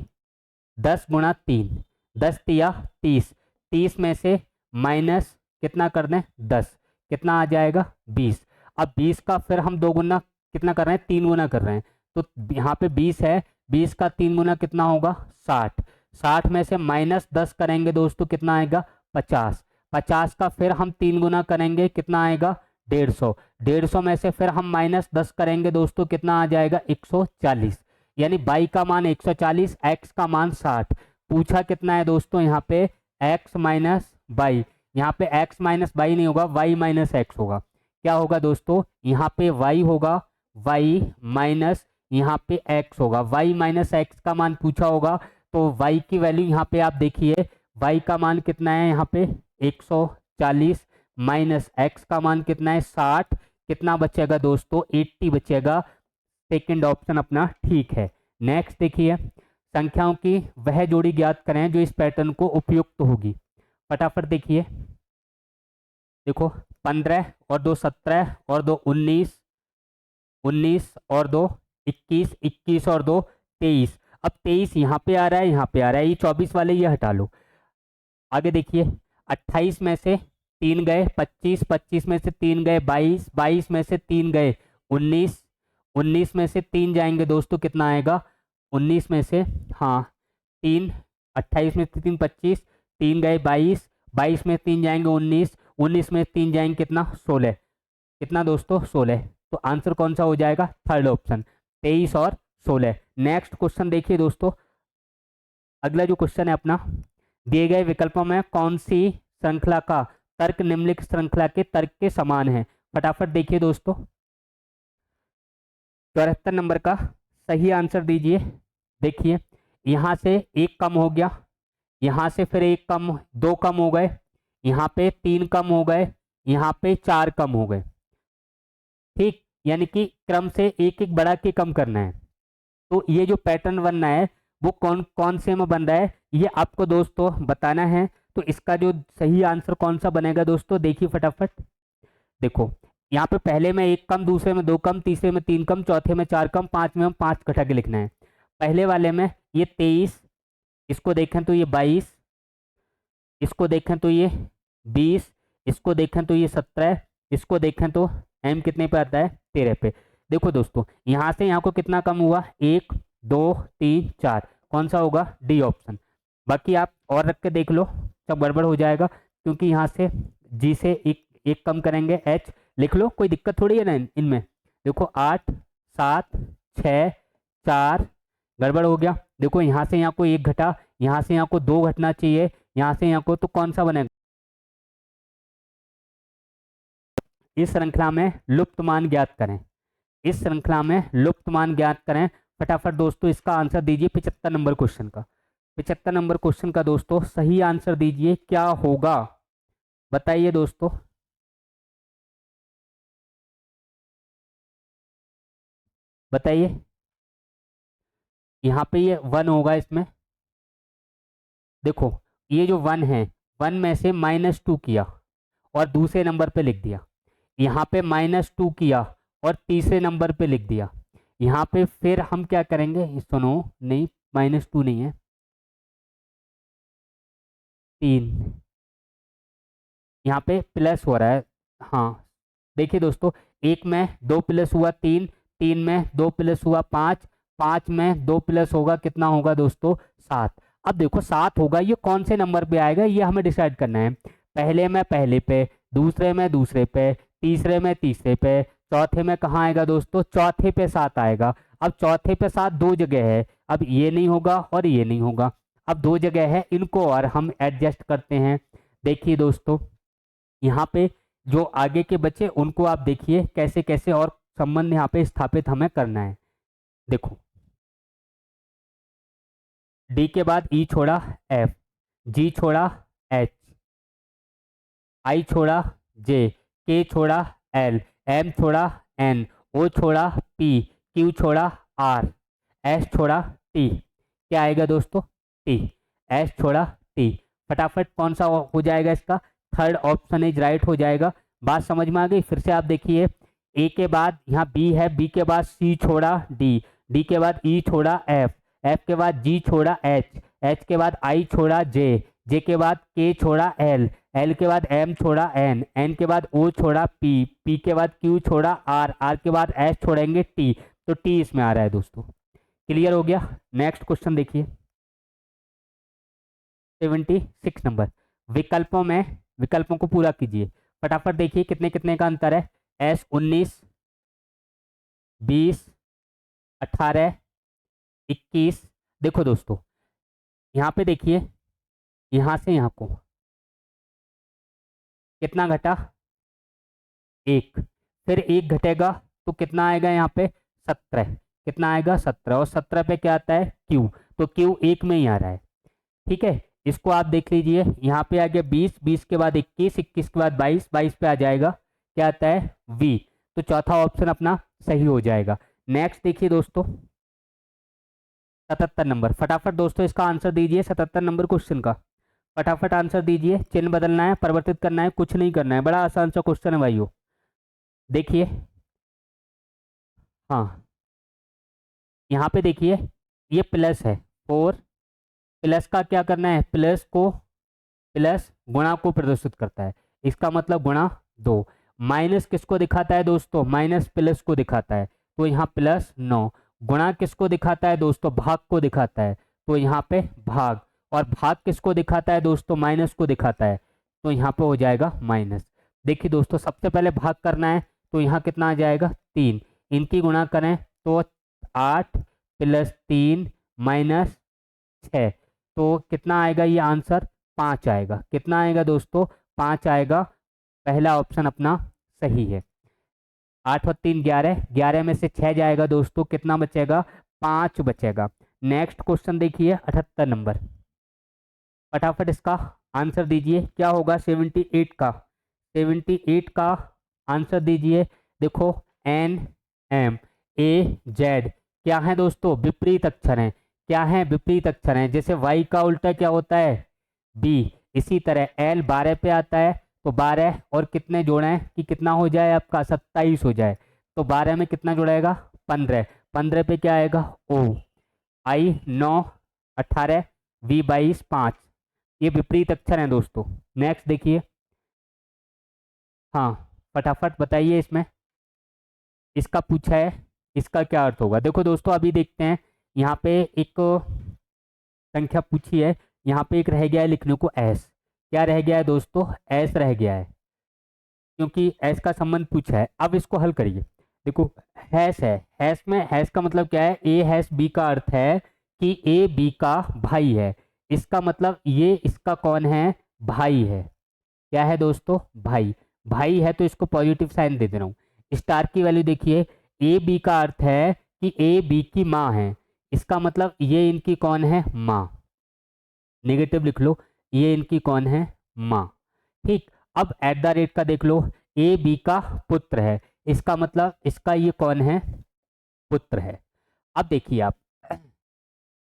10 गुणा 3, 10 तिया 30, 30 में से माइनस कितना कर दें 10, कितना आ जाएगा 20। अब 20 का फिर हम 2 गुना कितना कर रहे हैं 3 गुना कर रहे हैं, तो यहाँ पे 20 है, 20 का 3 गुना कितना होगा 60, 60 में से -10 करेंगे दोस्तों कितना आएगा 50, 50 का फिर हम 3 गुना करेंगे कितना आएगा 150, 150 में से फिर हम -10 करेंगे दोस्तों कितना आ जाएगा 140, यानी बाई का मान 140, एक्स का मान 60। पूछा कितना है दोस्तों यहाँ पे x माइनस बाई, यहाँ पे x माइनस बाई नहीं होगा, y माइनस एक्स होगा। क्या होगा दोस्तों यहाँ पे y होगा, y माइनस यहाँ पे x होगा, y माइनस एक्स का मान पूछा होगा, तो y की वैल्यू यहाँ पे आप देखिए, y का मान कितना है यहाँ पे 140 माइनस x का मान कितना है 60, कितना बचेगा दोस्तों 80 बचेगा, सेकंड ऑप्शन अपना ठीक है। नेक्स्ट देखिए, संख्याओं की वह जोड़ी ज्ञात करें जो इस पैटर्न को उपयुक्त होगी। फटाफट देखिए, देखो 15 और 2 17 और 2 19, 19 और 2 21, 21 और 2 23, अब 23 यहाँ पे आ रहा है, यहाँ पे आ रहा है, ये 24 वाले ये हटा लो। आगे देखिए 28 में से 3 गए 25, 25 में से 3 गए 22, 22 में से 3 गए 19, 19 में से 3 जाएंगे दोस्तों कितना आएगा 19 में से, हाँ 3, 28 में से 3 25, 3 गए 22, 22 में 3 जाएंगे 19, 19 में 3 जाएंगे कितना 16, कितना दोस्तों 16, तो आंसर कौन सा हो जाएगा थर्ड ऑप्शन 23 और 16। नेक्स्ट क्वेश्चन देखिए दोस्तों, अगला जो क्वेश्चन है अपना, दिए गए विकल्पों में कौन सी श्रृंखला का तर्क निम्नलिखित श्रृंखला के तर्क के समान है। फटाफट देखिए दोस्तों, 74 नंबर का सही आंसर दीजिए। देखिए यहाँ से 1 कम हो गया यहाँ से फिर एक कम, दो कम हो गए, यहाँ पे तीन कम हो गए, यहाँ पे चार कम हो गए। ठीक, यानी कि क्रम से एक एक बढ़ा के कम करना है। तो ये जो पैटर्न बनना है वो कौन कौन से में बन रहा है ये आपको दोस्तों बताना है। तो इसका जो सही आंसर कौन सा बनेगा दोस्तों, देखिए फटाफट। देखो यहाँ पे पहले में एक कम, दूसरे में दो कम, तीसरे में तीन कम, चौथे में चार कम, पांच में हम पांच घटा के लिखना है। पहले वाले में ये 23, इसको देखें तो ये 22, इसको देखें तो ये 20, इसको देखें तो ये 17, इसको देखें तो m कितने पे आता है, 13 पे। देखो दोस्तों यहाँ से यहाँ को कितना कम हुआ, एक, दो, तीन, चार, कौन सा होगा, डी ऑप्शन। बाकी आप और रख के देख लो, सब गड़बड़ हो जाएगा, क्योंकि यहाँ से जी से एक एक कम करेंगे, एच लिख लो, कोई दिक्कत थोड़ी है ना इनमें। देखो 8, 7, 6, 4, गड़बड़ हो गया। देखो यहाँ से यहाँ को एक घटा, यहाँ से यहाँ को दो घटना चाहिए, यहाँ से यहाँ को, तो कौन सा बनेगा, इस श्रृंखला में लुप्त मान ज्ञात करें, इस श्रृंखला में लुप्त मान ज्ञात करें। फटाफट दोस्तों इसका आंसर दीजिए 75 नंबर क्वेश्चन का। 75 नंबर क्वेश्चन का दोस्तों सही आंसर दीजिए, क्या होगा बताइए दोस्तों। बताइए, यहाँ पे ये वन होगा इसमें। देखो ये जो वन है, वन में से -2 किया और दूसरे नंबर पे लिख दिया, यहाँ पे -2 किया और तीसरे नंबर पे लिख दिया। यहाँ पे फिर हम क्या करेंगे, सुनो, नहीं -2 नहीं है, 3, यहाँ पे प्लस हो रहा है। हाँ देखिए दोस्तों, एक में दो प्लस हुआ तीन, तीन में दो प्लस हुआ पाँच, पाँच में दो प्लस होगा कितना होगा दोस्तों, 7। अब देखो 7 होगा, ये कौन से नंबर पे आएगा ये हमें डिसाइड करना है। पहले में पहले पे, दूसरे में दूसरे पे, तीसरे में तीसरे पे, चौथे में कहाँ आएगा दोस्तों, चौथे पे 7 आएगा। अब चौथे पे 7 दो जगह है, अब ये नहीं होगा और ये नहीं होगा, अब दो जगह है, इनको और हम एडजस्ट करते हैं। देखिए दोस्तों यहाँ पे जो आगे के बच्चे उनको आप देखिए कैसे कैसे और संबंध यहाँ पे स्थापित हमें करना है। देखो डी के बाद ई छोड़ा एफ, जी छोड़ा एच, आई छोड़ा जे, के छोड़ा एल, एम छोड़ा एन, ओ छोड़ा पी, क्यू छोड़ा आर, एस छोड़ा टी। क्या आएगा दोस्तों, टी, एस छोड़ा टी। फटाफट कौन सा हो जाएगा इसका, थर्ड ऑप्शन इज राइट हो जाएगा। बात समझ में आ गई, फिर से आप देखिए, ए के बाद यहाँ बी है, बी के बाद सी छोड़ा डी, डी के बाद ई छोड़ा एफ, एफ के बाद जी छोड़ा एच, एच के बाद आई छोड़ा जे, जे के बाद के छोड़ा एल, एल के बाद एम छोड़ा एन, एन के बाद ओ छोड़ा पी, पी के बाद क्यू छोड़ा आर, आर के बाद एस छोड़ेंगे टी। तो टी इसमें आ रहा है दोस्तों। क्लियर हो गया। नेक्स्ट क्वेश्चन देखिए 76 नंबर, विकल्पों में विकल्पों को पूरा कीजिए। फटाफट देखिए कितने कितने का अंतर है, एस 19, 20, 18, 21। देखो दोस्तों यहाँ पे देखिए, यहाँ से यहाँ को कितना घटा, एक, फिर एक घटेगा तो कितना आएगा यहाँ पे, 17, कितना आएगा 17, और 17 पे क्या आता है, क्यू, तो क्यू एक में ही आ रहा है। ठीक है, इसको आप देख लीजिए, यहाँ पे आ गया 20, 20 के बाद 21, 21 के बाद 22, 22 पे आ जाएगा क्या आता है, वी। तो चौथा ऑप्शन अपना सही हो जाएगा। नेक्स्ट देखिए दोस्तों 77 नंबर, फटाफट दोस्तों इसका आंसर दीजिए 77 नंबर क्वेश्चन का। फटाफट आंसर दीजिए, चिन्ह बदलना है, परिवर्तित करना है, कुछ नहीं करना है, बड़ा आसान सा क्वेश्चन है भाइयों। देखिए हाँ यहाँ पे देखिए, ये प्लस है 4, प्लस का क्या करना है, प्लस को, प्लस गुणा को प्रदर्शित करता है, इसका मतलब गुणा 2। माइनस किसको दिखाता है दोस्तों, माइनस प्लस को दिखाता है, तो यहाँ +9। गुणा किसको दिखाता है दोस्तों, भाग को दिखाता है, तो यहाँ पे भाग। और भाग किसको दिखाता है दोस्तों, माइनस को दिखाता है, तो यहाँ पे हो जाएगा माइनस। देखिए दोस्तों सबसे पहले भाग करना है, तो यहाँ कितना आ जाएगा, 3, इनकी गुणा करें तो 8 + 3 - 6, तो कितना आएगा ये आंसर, 5 आएगा। कितना आएगा दोस्तों, 5 आएगा। पहला ऑप्शन अपना सही है। 8 और 3 11, 11 में से 6 जाएगा दोस्तों, कितना बचेगा, 5 बचेगा। नेक्स्ट क्वेश्चन देखिए 78 नंबर, फटाफट इसका आंसर दीजिए, क्या होगा 78 का? 78 का आंसर दीजिए। देखो एन एम ए जेड क्या है दोस्तों? विपरीत अक्षर है। क्या है? विपरीत अक्षर है। जैसे वाई का उल्टा क्या होता है? बी। इसी तरह एल 12 पे आता है, तो 12 और कितने जोड़ें कि कितना हो जाए आपका 27 हो जाए, तो 12 में कितना जुड़ेगा? 15। 15 पे क्या आएगा? ओ। आई 9 18 वी 22 5। ये विपरीत अक्षर हैं दोस्तों। नेक्स्ट देखिए। हाँ, फटाफट बताइए इसमें, इसका पूछा है, इसका क्या अर्थ होगा? देखो दोस्तों अभी देखते हैं। यहाँ पे एक संख्या पूछी है, यहाँ पे एक रह गया है लिखने को एस। क्या रह गया है दोस्तों? एस रह गया है, क्योंकि एस का संबंध पूछा है। अब इसको हल करिए। देखो हैश है, हैश में हैश का मतलब क्या है? ए हैश बी का अर्थ है कि ए बी का भाई है। इसका मतलब ये इसका कौन है? भाई है। क्या है दोस्तों? भाई। भाई है तो इसको पॉजिटिव साइन दे दे रहा हूँ। स्टार की वैल्यू देखिए, ए बी का अर्थ है कि ए बी की माँ है। इसका मतलब ये इनकी कौन है? माँ। नेगेटिव लिख लो, ये इनकी कौन है? माँ। ठीक। अब एट द रेट का देख लो, ए बी का पुत्र है। इसका मतलब इसका ये कौन है? पुत्र है। अब देखिए आप,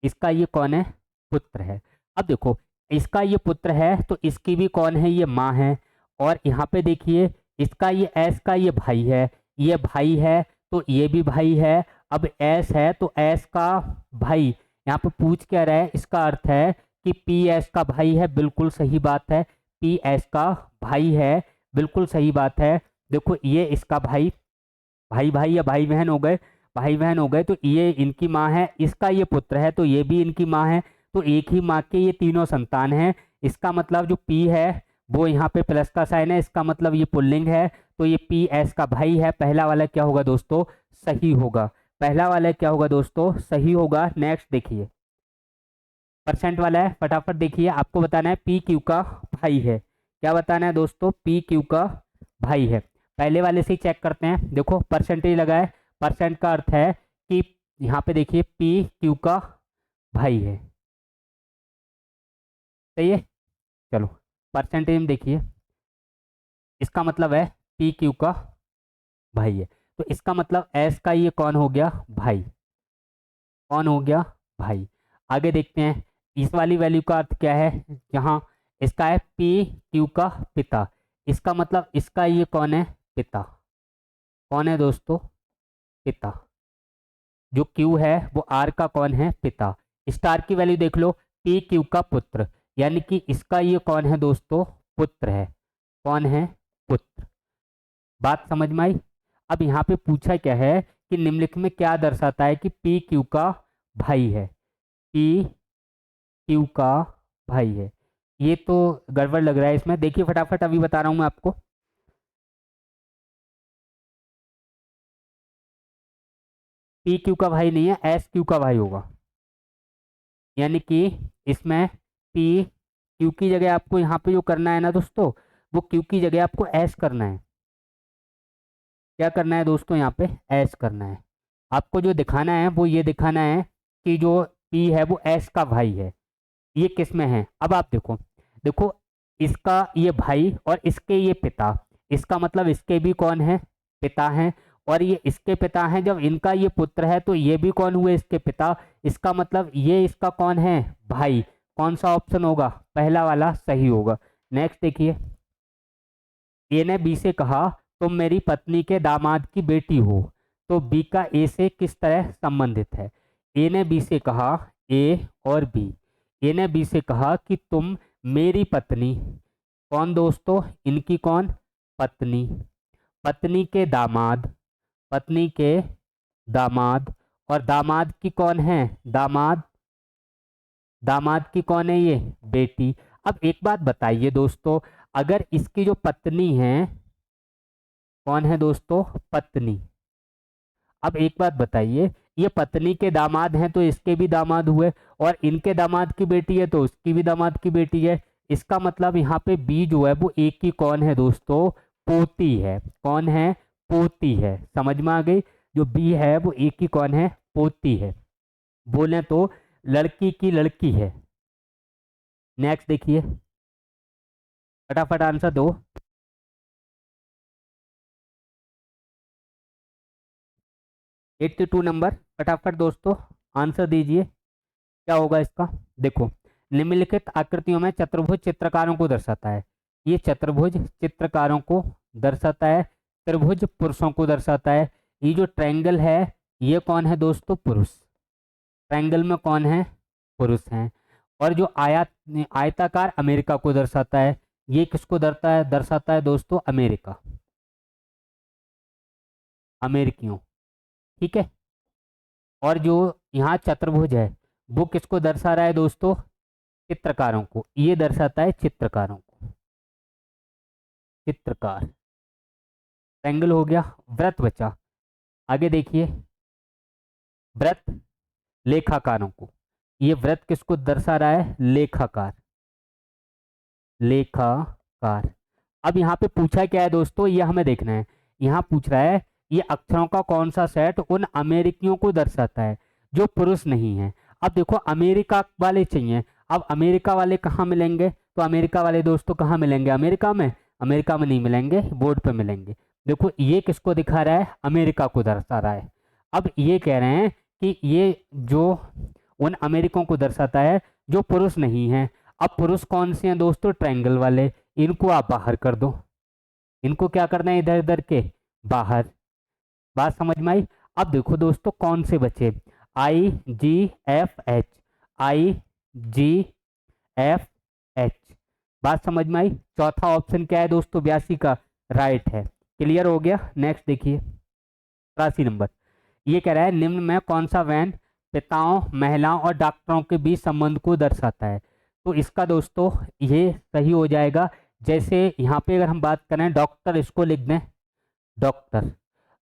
इसका ये कौन है? पुत्र है। अब देखो इसका ये पुत्र है तो इसकी भी कौन है? ये माँ है। और यहाँ पे देखिए इसका ये एस का ये भाई है, ये भाई है तो ये भी भाई है। अब एस है तो एस का भाई, यहाँ पे पूछ क्या रहा है? इसका अर्थ है कि पी एस का भाई है। बिल्कुल सही बात है, पी एस का भाई है, बिल्कुल सही बात है। देखो ये इसका भाई, भाई भाई या भाई बहन हो गए, भाई बहन हो गए, तो ये इनकी माँ है। इसका ये पुत्र है तो ये भी इनकी माँ है। तो एक ही माँ के ये तीनों संतान हैं। इसका मतलब जो पी है वो यहाँ पे प्लस का साइन है, इसका मतलब ये पुल्लिंग है। तो ये पी एस का भाई है। पहला वाला क्या होगा दोस्तों? सही होगा। पहला वाला क्या होगा दोस्तों? सही होगा। नेक्स्ट देखिए, परसेंट वाला है, फटाफट देखिए। आपको बताना है पी क्यू का भाई है। क्या बताना है दोस्तों? पी क्यू का भाई है। पहले वाले से ही चेक करते हैं। देखो परसेंटेज लगा है, परसेंट का अर्थ है कि यहाँ पे देखिए पी क्यू का भाई है। सही है। चलो परसेंटेज में देखिए, इसका मतलब है पी क्यू का भाई है। तो इसका मतलब एस का ये कौन हो गया? भाई। कौन हो गया? भाई। आगे देखते हैं, इस वाली वैल्यू का अर्थ क्या है? यहाँ इसका है पी क्यू का पिता। इसका मतलब इसका ये कौन है? पिता। कौन है दोस्तों? पिता। जो क्यू है वो आर का कौन है? पिता। स्टार की वैल्यू देख लो, पी क्यू का पुत्र, यानी कि इसका ये कौन है दोस्तों? पुत्र है। कौन है? पुत्र। बात समझ में आई? अब यहाँ पे पूछा क्या है कि निम्नलिखित में क्या दर्शाता है कि पी क्यू का भाई है? पी क्यू का भाई है। ये तो गड़बड़ लग रहा है इसमें। देखिए फटाफट अभी बता रहा हूँ मैं आपको। पी क्यू का भाई नहीं है, एस क्यू का भाई होगा। यानी कि इसमें पी क्यू की जगह आपको यहाँ पे जो करना है ना दोस्तों, वो क्यू की जगह आपको एस करना है। क्या करना है दोस्तों? यहाँ पे एस करना है। आपको जो दिखाना है वो ये दिखाना है कि जो पी है वो एस का भाई है। ये किस में है? अब आप देखो, देखो इसका ये भाई और इसके ये पिता, इसका मतलब इसके भी कौन है? पिता हैं। और ये इसके पिता हैं। जब इनका ये पुत्र है तो ये भी कौन हुए? इसके पिता। इसका मतलब ये इसका कौन है? भाई। कौन सा ऑप्शन होगा? पहला वाला सही होगा। नेक्स्ट देखिए, ए ने बी से कहा तुम मेरी पत्नी के दामाद की बेटी हो, तो बी का ए से किस तरह संबंधित है? ए ने बी से कहा, ए और बी, ए ने बी से कहा कि तुम मेरी पत्नी, कौन दोस्तों? इनकी कौन? पत्नी। पत्नी के दामाद, पत्नी के दामाद, और दामाद की कौन है? दामाद, दामाद की कौन है? ये बेटी। अब एक बात बताइए दोस्तों, अगर इसकी जो पत्नी है, कौन है दोस्तों? पत्नी। अब एक बात बताइए, ये पत्नी के दामाद हैं तो इसके भी दामाद हुए, और इनके दामाद की बेटी है तो उसकी भी दामाद की बेटी है। इसका मतलब यहाँ पे बी जो है वो एक की कौन है दोस्तों? पोती है। कौन है? पोती है। समझ में आ गई? जो बी है वो एक की कौन है? पोती है। बोले तो लड़की की लड़की है। नेक्स्ट देखिए, फटाफट आंसर दो। 82 नंबर, फटाफट दोस्तों आंसर दीजिए, क्या होगा इसका। देखो, निम्नलिखित आकृतियों में चतुर्भुज चित्रकारों को दर्शाता है। ये चतुर्भुज चित्रकारों को दर्शाता है, त्रिभुज पुरुषों को दर्शाता है। ये जो ट्रायंगल है ये कौन है दोस्तों, पुरुष। ट्रायंगल में कौन है, पुरुष हैं। और जो आयताकार अमेरिका को दर्शाता है, ये किसको दर्शाता है दोस्तों, अमेरिका, अमेरिकियों, ठीक है। और जो यहाँ चतुर्भुज है वो किसको दर्शा रहा है दोस्तों, चित्रकारों को, ये दर्शाता है चित्रकारों को, चित्रकार। ट्रायंगल हो गया, वृत्त बचा। आगे देखिए, वृत्त लेखाकारों को, ये वृत्त किसको दर्शा रहा है, लेखाकार, लेखाकार। अब यहाँ पे पूछा क्या है दोस्तों, ये हमें देखना है। यहाँ पूछ रहा है ये अक्षरों का कौन सा सेट उन अमेरिकियों को दर्शाता है जो पुरुष नहीं है। अब देखो अमेरिका वाले चाहिए, अब अमेरिका वाले कहाँ मिलेंगे, तो अमेरिका वाले दोस्तों कहाँ मिलेंगे, अमेरिका में, अमेरिका में नहीं मिलेंगे, बोर्ड पे मिलेंगे। देखो ये किसको दिखा रहा है, अमेरिका को दर्शा रहा है। अब ये कह रहे हैं कि ये जो उन अमेरिकों को दर्शाता है जो पुरुष नहीं है। अब पुरुष कौन से हैं दोस्तों, ट्रायंगल वाले, इनको आप बाहर कर दो, इनको क्या करना है, इधर इधर के बाहर। बात समझ में आई। अब देखो दोस्तों कौन से बचे, IGFH, IGFH, बात समझ में आई। चौथा ऑप्शन क्या है दोस्तों, 82 का राइट है। क्लियर हो गया। नेक्स्ट देखिए, 83 नंबर, ये कह रहा है निम्न में कौन सा वैन पिताओं, महिलाओं और डॉक्टरों के बीच संबंध को दर्शाता है। तो इसका दोस्तों ये सही हो जाएगा। जैसे यहाँ पे अगर हम बात करें डॉक्टर, इसको लिख दें डॉक्टर,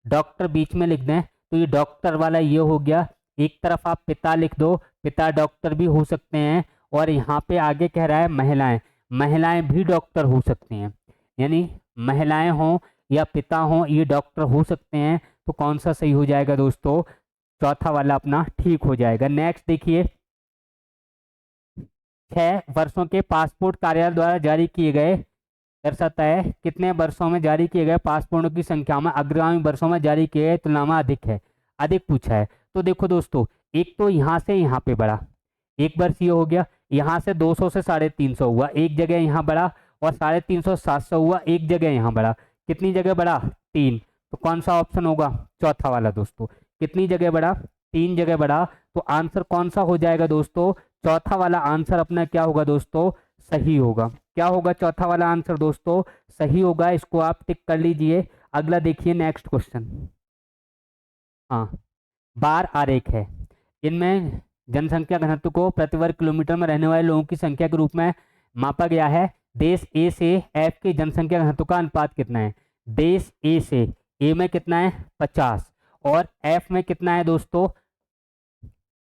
डॉक्टर बीच में लिख दें, तो ये डॉक्टर वाला ये हो गया। एक तरफ आप पिता लिख दो, पिता डॉक्टर भी हो सकते हैं। और यहाँ पे आगे कह रहा है महिलाएं, महिलाएं भी डॉक्टर हो सकती हैं, यानी महिलाएं हों या पिता हों ये डॉक्टर हो सकते हैं। तो कौन सा सही हो जाएगा दोस्तों, चौथा वाला अपना ठीक हो जाएगा। नेक्स्ट देखिए, 6 वर्षों के पासपोर्ट कार्यालय द्वारा जारी किए गए दर्शाता है कितने वर्षों में जारी किए गए पासपोर्टों की संख्या में अग्रगामी वर्षों में जारी किए गए तुलना में अधिक है, अधिक पूछा है। तो देखो दोस्तों, एक तो यहाँ से यहाँ पे बढ़ा, एक वर्ष ये हो गया, यहाँ से 200 से 350 हुआ, एक जगह यहाँ बढ़ा, और 350 700 हुआ, एक जगह यहाँ बढ़ा। कितनी जगह बढ़ा, 3। तो कौन सा ऑप्शन होगा, चौथा वाला दोस्तों। कितनी जगह बढ़ा, 3 जगह बढ़ा। तो आंसर कौन सा हो जाएगा दोस्तों, चौथा वाला आंसर अपना क्या होगा दोस्तों, सही होगा। क्या होगा, चौथा वाला आंसर दोस्तों सही होगा। इसको आप टिक कर लीजिए। अगला देखिए, नेक्स्ट क्वेश्चन। हाँ, बार आरेख है, इनमें जनसंख्या घनत्व को प्रति वर्ग किलोमीटर में रहने वाले लोगों की संख्या के रूप में मापा गया है। देश ए से एफ की जनसंख्या घनत्व का अनुपात कितना है। देश ए से, ए में कितना है 50 और एफ में कितना है दोस्तों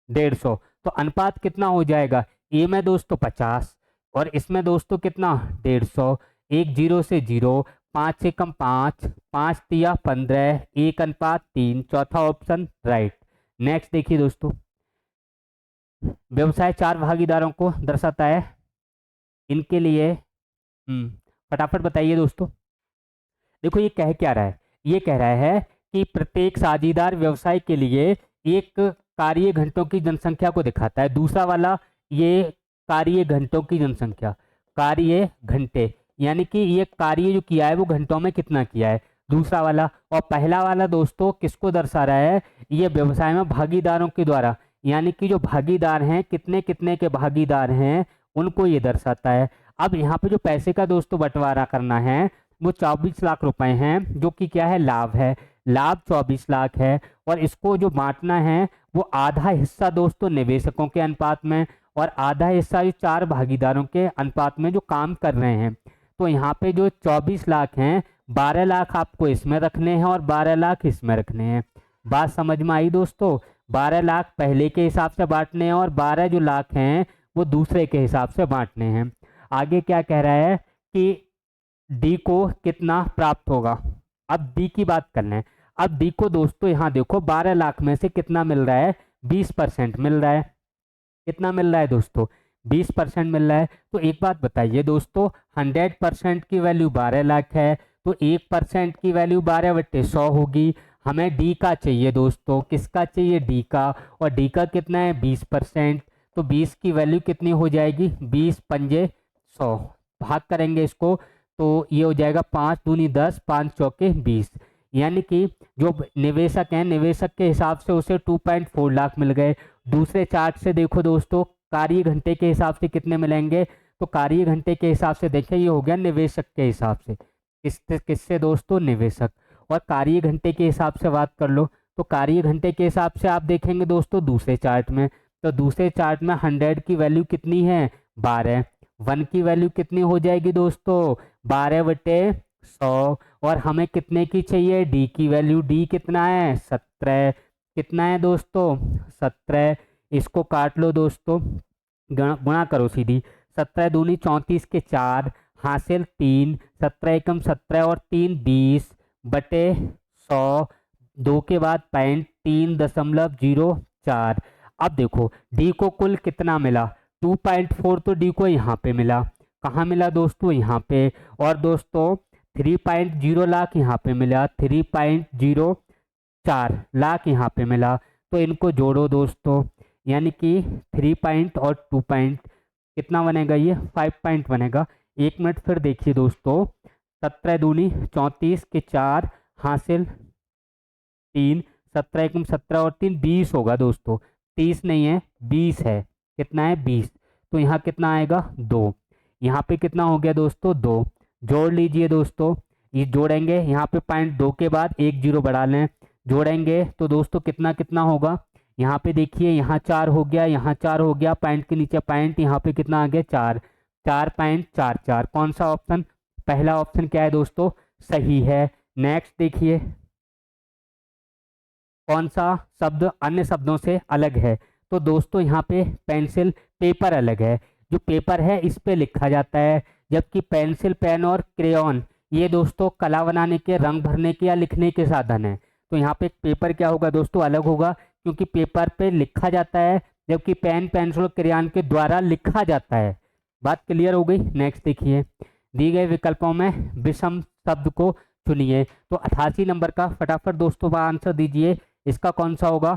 150। तो अनुपात कितना हो जाएगा, ए में दोस्तों 50 और इसमें दोस्तों कितना 150। एक 0 से 0, 5 से कम 5, 5 तिया 15, 1:3, चौथा ऑप्शन राइट। नेक्स्ट देखिए दोस्तों, व्यवसाय 4 भागीदारों को दर्शाता है, इनके लिए फटाफट बताइए दोस्तों। देखो ये कह क्या रहा है, ये कह रहा है कि प्रत्येक साझेदार व्यवसाय के लिए एक कार्य घंटों की जनसंख्या को दिखाता है। दूसरा वाला ये कार्य घंटों की जनसंख्या, कार्य घंटे, यानी कि ये कार्य जो किया है वो घंटों में कितना किया है, दूसरा वाला। और पहला वाला दोस्तों किसको दर्शा रहा है, ये व्यवसाय में भागीदारों के द्वारा, यानी कि जो भागीदार हैं कितने कितने के भागीदार हैं उनको ये दर्शाता है। अब यहाँ पे जो पैसे का दोस्तों बंटवारा करना है वो 24 लाख रुपए हैं, जो कि क्या है लाभ है, लाभ 24 लाख है। और इसको जो बांटना है वो आधा हिस्सा दोस्तों निवेशकों के अनुपात में और आधा हिस्सा जो 4 भागीदारों के अनुपात में जो काम कर रहे हैं। तो यहाँ पे जो 24 लाख हैं 12 लाख आपको इसमें रखने हैं और 12 लाख इसमें रखने हैं। बात समझ में आई दोस्तों, 12 लाख पहले के हिसाब से बांटने हैं और 12 जो लाख हैं वो दूसरे के हिसाब से बांटने हैं। आगे क्या कह रहा है कि डी को कितना प्राप्त होगा। अब डी की बात कर लें। अब डी को दोस्तों यहाँ देखो 12 लाख में से कितना मिल रहा है, 20% मिल रहा है। कितना मिल रहा है दोस्तों, 20% मिल रहा है। तो एक बात बताइए दोस्तों, 100% की वैल्यू 12 लाख है, तो 1% की वैल्यू 12/100 होगी। हमें डी का चाहिए दोस्तों, किसका चाहिए? डी का। और डी का कितना है? 20%। तो 20 की वैल्यू कितनी हो जाएगी? 20 पंजे 100, भाग करेंगे इसको तो ये हो जाएगा 5 दूनी 10, 5 चौके 20। यानी कि जो निवेशक है, निवेशक के हिसाब से उसे 2.4 लाख मिल गए। दूसरे चार्ट से देखो दोस्तों, कार्य घंटे के हिसाब से कितने मिलेंगे? तो कार्य घंटे के हिसाब से देखें, ये हो गया निवेशक के हिसाब से। किससे किससे दोस्तों? निवेशक। और कार्य घंटे के हिसाब से बात कर लो, तो कार्य घंटे के हिसाब से आप देखेंगे दोस्तों दूसरे चार्ट में, तो दूसरे चार्ट में 100 की वैल्यू कितनी है? 12। 1 की वैल्यू कितनी हो जाएगी दोस्तों? 12/100। और हमें कितने की चाहिए? डी की वैल्यू। डी कितना है? 17। कितना है दोस्तों? 17। इसको काट लो दोस्तों, गुणा करो सीधी। 17 दूनी 34 के 4, हासिल 3, 17 एकम 17 और 3 20/100। 2 के बाद 3.04। अब देखो डी को कुल कितना मिला? 2.4 तो डी को यहाँ पे मिला। कहाँ मिला दोस्तों? यहाँ पे। और दोस्तों 3.0 लाख यहाँ पे मिला, 3.04 लाख यहाँ पे मिला। तो इनको जोड़ो दोस्तों, यानी कि 3 पॉइंट और 2 पॉइंट कितना बनेगा? ये 5 पॉइंट बनेगा। 1 मिनट फिर देखिए दोस्तों, 17 दूनी 34 के 4, हासिल 3, 17 एकम 17 और 3 20 होगा दोस्तों। 30 नहीं है, 20 है। कितना है? 20। तो यहाँ कितना आएगा? 2। यहाँ पे कितना हो गया दोस्तों? 2। जोड़ लीजिए दोस्तों, ये जोड़ेंगे यहाँ पे पॉइंट 2 के बाद 1 जीरो बढ़ा लें, जोड़ेंगे तो दोस्तों कितना कितना होगा? यहाँ पे देखिए, यहाँ 4 हो गया, यहाँ 4 हो गया, पॉइंट के नीचे पॉइंट, यहाँ पे कितना आ गया? 4। 4.44। कौन सा ऑप्शन? पहला ऑप्शन क्या है दोस्तों? सही है। नेक्स्ट देखिए, कौन सा शब्द अन्य शब्दों से अलग है? तो दोस्तों यहाँ पे पेंसिल, पेपर अलग है। जो पेपर है इस पे लिखा जाता है, जबकि पेंसिल, पेन और क्रेयॉन ये दोस्तों कला बनाने के, रंग भरने के या लिखने के साधन है। तो यहाँ पे पेपर क्या होगा दोस्तों? अलग होगा, क्योंकि पेपर पे लिखा जाता है, जबकि पेन, पेंसिल और क्रेयॉन के द्वारा लिखा जाता है। बात क्लियर हो गई? नेक्स्ट देखिए, दी गए विकल्पों में विषम शब्द को चुनिए। तो 88 नंबर का फटाफट दोस्तों आंसर दीजिए। इसका कौन सा होगा?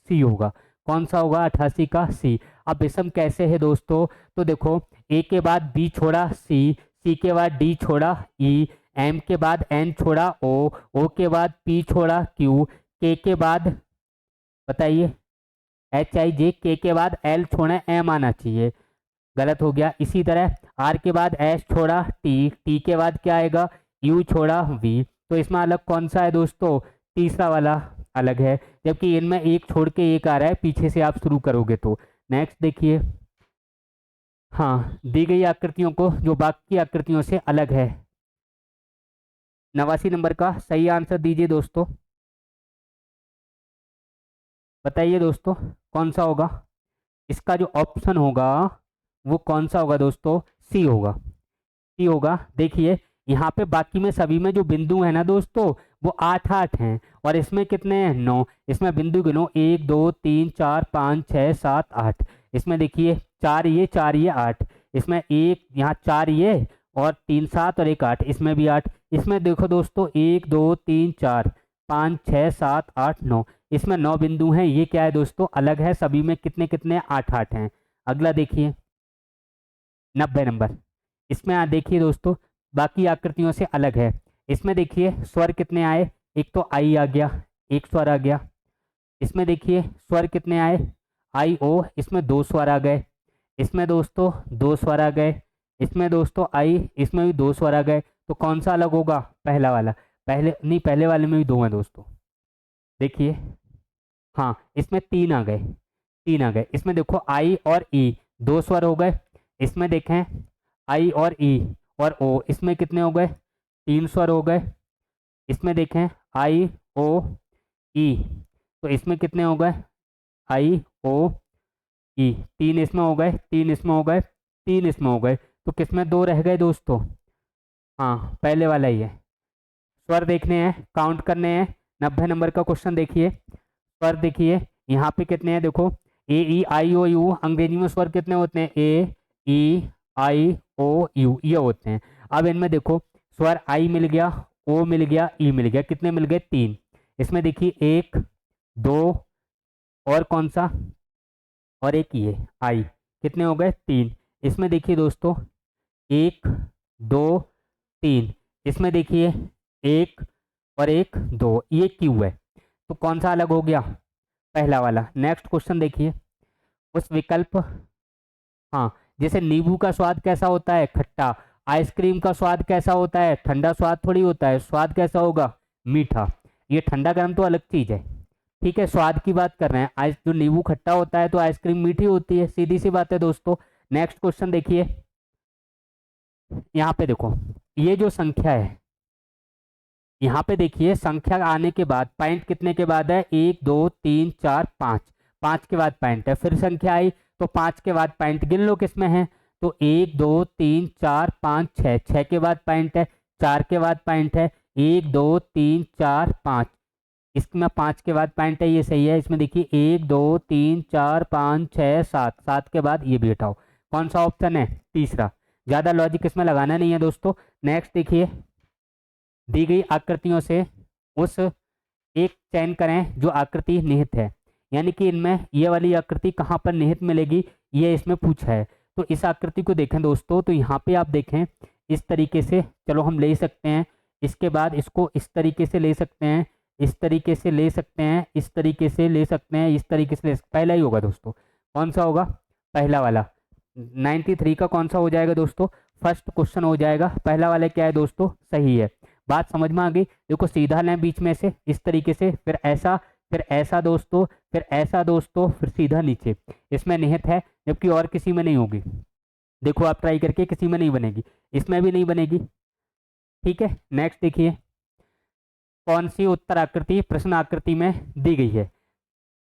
सी होगा। कौन सा होगा? 88 का सी। अब विषम कैसे है दोस्तों? तो देखो, ए के बाद बी छोड़ा सी, सी के बाद डी छोड़ा ई, एम के बाद एन छोड़ा ओ के बाद पी छोड़ा क्यू, के बाद बताइए एच आई जे, के बाद एल छोड़ा एम आना चाहिए, गलत हो गया। इसी तरह आर के बाद एस छोड़ा टी, टी के बाद क्या आएगा? यू छोड़ा वी। तो इसमें अलग कौन सा है दोस्तों? तीसरा वाला अलग है, जबकि इनमें एक छोड़ के एक आ रहा है पीछे से आप शुरू करोगे तो। नेक्स्ट देखिए, हाँ, दी गई आकृतियों को जो बाकी आकृतियों से अलग है। 89 नंबर का सही आंसर दीजिए दोस्तों, बताइए दोस्तों कौन सा होगा? इसका जो ऑप्शन होगा वो कौन सा होगा दोस्तों? सी होगा। सी होगा। देखिए यहाँ पे बाकी में सभी में जो बिंदु है ना दोस्तों, वो 8 हैं, और इसमें कितने हैं? 9। इसमें बिंदु गिनो, 1 2 3 4 5 6 7 8। इसमें देखिए 4 ये 4 ये 8, इसमें एक यहाँ 4 ये और 3 7 और 1 8, इसमें भी 8। इसमें देखो दोस्तों 1 2 3 4 5 6 7 8 9, इसमें 9 बिंदु हैं। ये क्या है दोस्तों? अलग है। सभी में कितने कितने? 8 हैं। अगला देखिए 90 नंबर। इसमें देखिए दोस्तों बाकी आकृतियों से अलग है। इसमें देखिए स्वर कितने आए? एक तो आई आ गया, एक स्वर आ गया। इसमें देखिए स्वर कितने आए? आई ओ, इसमें 2 स्वर आ गए। इसमें दोस्तों 2 स्वर आ गए। इसमें दोस्तों आई, इसमें भी 2 स्वर आ गए। तो कौन सा अलग होगा? पहला वाला। पहले नहीं, पहले वाले में भी 2 हैं दोस्तों। देखिए, हाँ, इसमें 3 आ गए, 3 आ गए। इसमें देखो आई और ई 2 स्वर हो गए। इसमें देखें आई और ई और ओ, इसमें कितने हो गए? 3 स्वर हो गए। इसमें देखें आई ओ ई, तो इसमें कितने हो गए? आई ओ ई, 3 इसमें हो गए, 3 इसमें हो गए, 3 इसमें हो गए। तो किसमें 2 रह गए दोस्तों? हाँ, पहले वाला ही है। स्वर देखने हैं, काउंट करने हैं। 90 नंबर का क्वेश्चन देखिए। स्वर देखिए यहाँ पे कितने हैं? देखो ए ई आई ओ यू, अंग्रेजी में स्वर कितने होते हैं? ए ई आई ओ यू, ये होते हैं। अब इनमें देखो स्वर आई मिल गया, ओ मिल गया, ई मिल गया, कितने मिल गए? 3। इसमें देखिए 1 2 और कौन सा, और एक ये आई, कितने हो गए? 3। इसमें देखिए दोस्तों 1 2 3, इसमें देखिए 1 और 1 2, ये क्यू है। तो कौन सा अलग हो गया? पहला वाला। नेक्स्ट क्वेश्चन देखिए, उस विकल्प, हाँ, जैसे नींबू का स्वाद कैसा होता है? खट्टा। आइसक्रीम का स्वाद कैसा होता है? ठंडा स्वाद थोड़ी होता है, स्वाद कैसा होगा? मीठा। ये ठंडा गर्म तो अलग चीज है, ठीक है, स्वाद की बात कर रहे हैं। आइस जो नींबू खट्टा होता है तो आइसक्रीम मीठी होती है, सीधी सी बात है दोस्तों। नेक्स्ट क्वेश्चन देखिए, यहाँ पे देखो ये जो संख्या है, यहाँ पे देखिए संख्या आने के बाद पॉइंट कितने के बाद है? 1 2 3 4 5, 5 के बाद पॉइंट है। फिर संख्या आई तो 5 के बाद पॉइंट गिन लो किसमें है। तो 1 2 3 4 5 6, 6 के बाद पॉइंट है, 4 के बाद पॉइंट है, 1 2 3 4 5, इसमें 5 के बाद पॉइंट है, ये सही है। इसमें देखिए 1 2 3 4 5 6 7, 7 के बाद ये भी हटाओ। कौन सा ऑप्शन है? तीसरा। ज़्यादा लॉजिक इसमें लगाना नहीं है दोस्तों। नेक्स्ट देखिए, दी गई आकृतियों से उस एक चयन करें जो आकृति निहित है, यानी कि इनमें ये वाली आकृति कहाँ पर निहित मिलेगी, ये इसमें पूछा है। तो इस आकृति को देखें दोस्तों, तो यहाँ पे आप देखें इस तरीके से, चलो हम ले सकते हैं। इसके बाद इसको इस तरीके से ले सकते हैं, इस तरीके से ले सकते हैं, इस तरीके से ले सकते हैं, इस तरीके से ले सकते। पहला ही होगा दोस्तों, कौन सा होगा? पहला वाला। 93 का कौन सा हो जाएगा दोस्तों? फर्स्ट क्वेश्चन हो जाएगा। पहला वाला क्या है दोस्तों? सही है। बात समझ में आ गई? देखो सीधा लें बीच में से इस तरीके से, फिर ऐसा दोस्तों, फिर ऐसा दोस्तों, फिर सीधा नीचे। इसमें निहित है, जबकि और किसी में नहीं होगी। देखो आप ट्राई करके, किसी में नहीं बनेगी, इसमें भी नहीं बनेगी, ठीक है। नेक्स्ट देखिए, कौन सी उत्तर आकृति प्रश्न आकृति में दी गई है?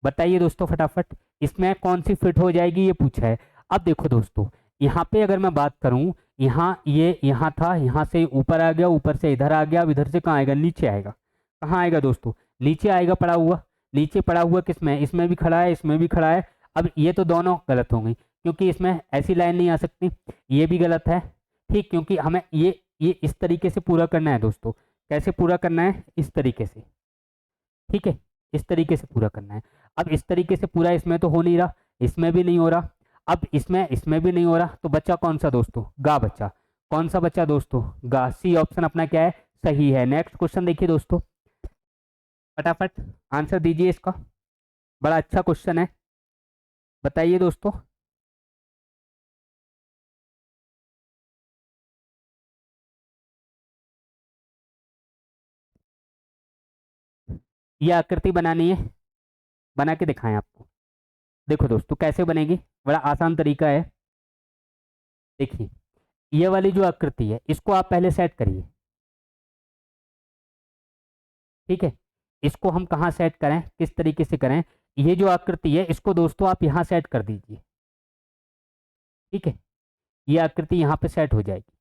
बताइए दोस्तों फटाफट, इसमें कौन सी फिट हो जाएगी, ये पूछा है। अब देखो दोस्तों, यहाँ पे अगर मैं बात करूँ, यहाँ ये यहाँ था, यहाँ से ऊपर आ गया, ऊपर से इधर आ गया, अब इधर से कहाँ आएगा? नीचे आएगा। कहाँ आएगा दोस्तों? नीचे आएगा पड़ा हुआ। नीचे पड़ा हुआ किसमें? इसमें भी खड़ा है, इसमें भी खड़ा है। अब ये तो दोनों गलत हो गई, क्योंकि इसमें ऐसी लाइन नहीं आ सकती, ये भी गलत है, ठीक, क्योंकि हमें ये इस तरीके से पूरा करना है दोस्तों। कैसे पूरा करना है? इस तरीके से, ठीक है, इस तरीके से पूरा करना है। अब इस तरीके से पूरा इसमें तो हो नहीं रहा, इसमें भी नहीं हो रहा, अब इसमें भी नहीं हो रहा, तो बच्चा कौन सा दोस्तों? गा बच्चा। कौन सा बच्चा दोस्तों? गा। सी ऑप्शन अपना क्या है? सही है। नेक्स्ट क्वेश्चन देखिए दोस्तों, फटाफट आंसर दीजिए इसका, बड़ा अच्छा क्वेश्चन है, बताइए दोस्तों। ये आकृति बनानी है, बना के दिखाएं आपको। देखो दोस्तों कैसे बनेगी, बड़ा आसान तरीका है। देखिए ये वाली जो आकृति है, इसको आप पहले सेट करिए, ठीक है। इसको हम कहाँ सेट करें, किस तरीके से करें? ये जो आकृति है, इसको दोस्तों आप यहाँ सेट कर दीजिए, ठीक है। ये आकृति यहाँ पे सेट हो जाएगी।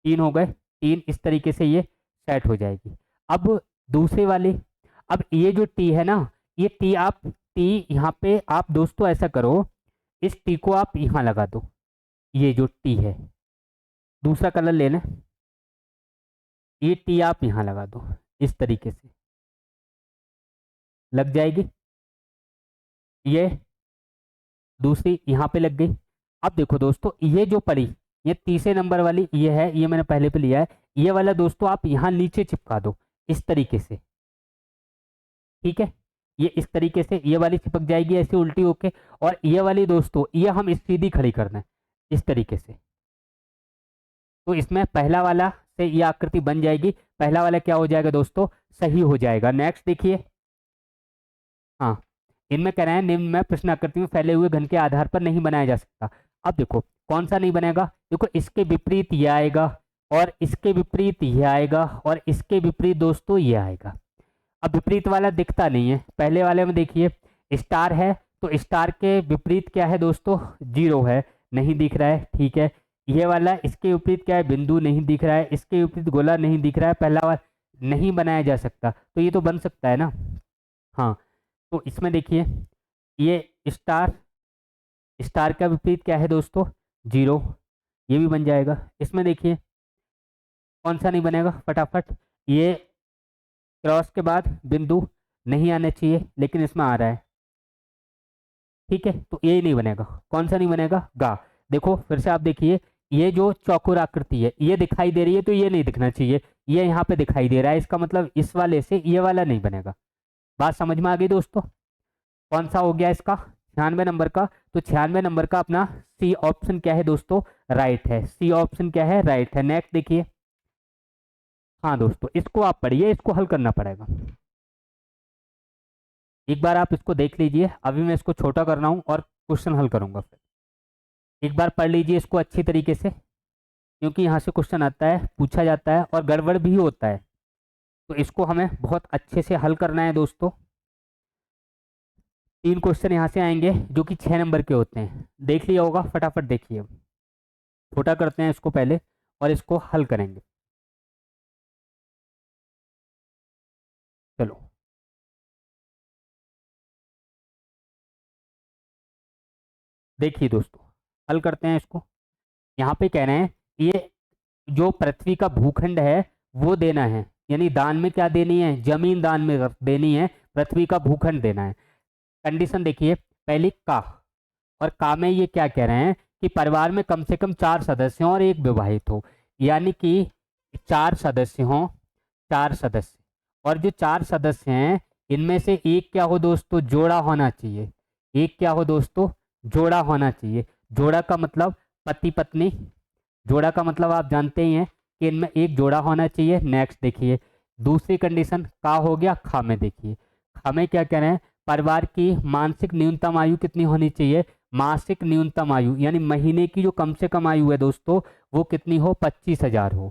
3 हो गए, 3 इस तरीके से ये सेट हो जाएगी। अब दूसरे वाले, अब ये जो टी है ना, ये टी यहाँ पे आप दोस्तों ऐसा करो, इस टी को आप यहाँ लगा दो। ये जो टी है, दूसरा कलर ले लें, ये टी आप यहाँ लगा दो, इस तरीके से लग जाएगी। ये दूसरी यहाँ पे लग गई। अब देखो दोस्तों, ये जो पड़ी, ये तीसरे नंबर वाली ये है, ये मैंने पहले पे लिया है। ये वाला दोस्तों आप यहाँ नीचे चिपका दो, इस तरीके से, ठीक है। ये इस तरीके से ये वाली चिपक जाएगी ऐसे उल्टी होके, और ये वाली दोस्तों ये हम इस सीधी खड़ी करना है, इस तरीके से। तो इसमें पहला वाला से ये आकृति बन जाएगी। पहला वाला क्या हो जाएगा दोस्तों? सही हो जाएगा। नेक्स्ट देखिए, हाँ, इनमें कह रहे हैं निम्न में प्रश्न आकृति में फैले हुए घन के आधार पर नहीं बनाया जा सकता। अब देखो कौन सा नहीं बनेगा, देखो इसके विपरीत ये आएगा, और इसके विपरीत ये आएगा, और इसके विपरीत दोस्तों ये आएगा। अब विपरीत वाला दिखता नहीं है, पहले वाले में देखिए स्टार है, तो स्टार के विपरीत क्या है दोस्तों? 0 है, नहीं दिख रहा है, ठीक है। ये वाला इसके विपरीत क्या है? बिंदु, नहीं दिख रहा है। इसके विपरीत गोला, नहीं दिख रहा है। पहला वाला नहीं बनाया जा सकता, तो ये तो बन सकता है ना, हाँ। तो इसमें देखिए ये स्टार, स्टार का विपरीत क्या है दोस्तों? 0, ये भी बन जाएगा। इसमें देखिए कौन सा नहीं बनेगा फटाफट, ये क्रॉस के बाद बिंदु नहीं आना चाहिए लेकिन इसमें आ रहा है, ठीक है, तो ये नहीं बनेगा। कौन सा नहीं बनेगा, गा। देखो फिर से आप देखिए, ये जो चौकोर आकृति है ये दिखाई दे रही है तो ये नहीं दिखना चाहिए, ये यहाँ पे दिखाई दे रहा है, इसका मतलब इस वाले से ये वाला नहीं बनेगा। बात समझ में आ गई दोस्तों। कौन सा हो गया इसका 96 नंबर का, तो 96 नंबर का अपना सी ऑप्शन क्या है दोस्तों, राइट है। सी ऑप्शन क्या है, राइट है। नेक्स्ट देखिए, हाँ दोस्तों इसको आप पढ़िए, इसको हल करना पड़ेगा। एक बार आप इसको देख लीजिए, अभी मैं इसको छोटा कर रहा हूँ और क्वेश्चन हल करूंगा। फिर एक बार पढ़ लीजिए इसको अच्छी तरीके से, क्योंकि यहाँ से क्वेश्चन आता है, पूछा जाता है और गड़बड़ भी होता है, तो इसको हमें बहुत अच्छे से हल करना है दोस्तों। 3 क्वेश्चन यहाँ से आएंगे जो कि 6 नंबर के होते हैं, देख लिया होगा, फटाफट देखिए। छोटा करते हैं इसको पहले और इसको हल करेंगे। चलो देखिए दोस्तों, हल करते हैं इसको। यहाँ पे कह रहे हैं ये जो पृथ्वी का भूखंड है वो देना है, यानी दान में क्या देनी है, जमीन दान में देनी है, पृथ्वी का भूखंड देना है। कंडीशन देखिए, पहली का, और का में ये क्या कह रहे हैं कि परिवार में कम से कम 4 सदस्य हों और एक विवाहित हो, यानी कि 4 सदस्य हों, 4 सदस्य, और जो 4 सदस्य हैं इनमें से एक क्या हो दोस्तों, जोड़ा होना चाहिए। एक क्या हो दोस्तों, जोड़ा होना चाहिए। जोड़ा का मतलब पति पत्नी, जोड़ा का मतलब आप जानते ही हैं कि इनमें एक जोड़ा होना चाहिए। नेक्स्ट देखिए, दूसरी कंडीशन का हो गया। खा में देखिए, खा में क्या कह रहे हैं, परिवार की मासिक न्यूनतम आयु कितनी होनी चाहिए, मासिक न्यूनतम आयु यानी महीने की जो कम से कम आयु है दोस्तों वो कितनी हो, 25,000 हो।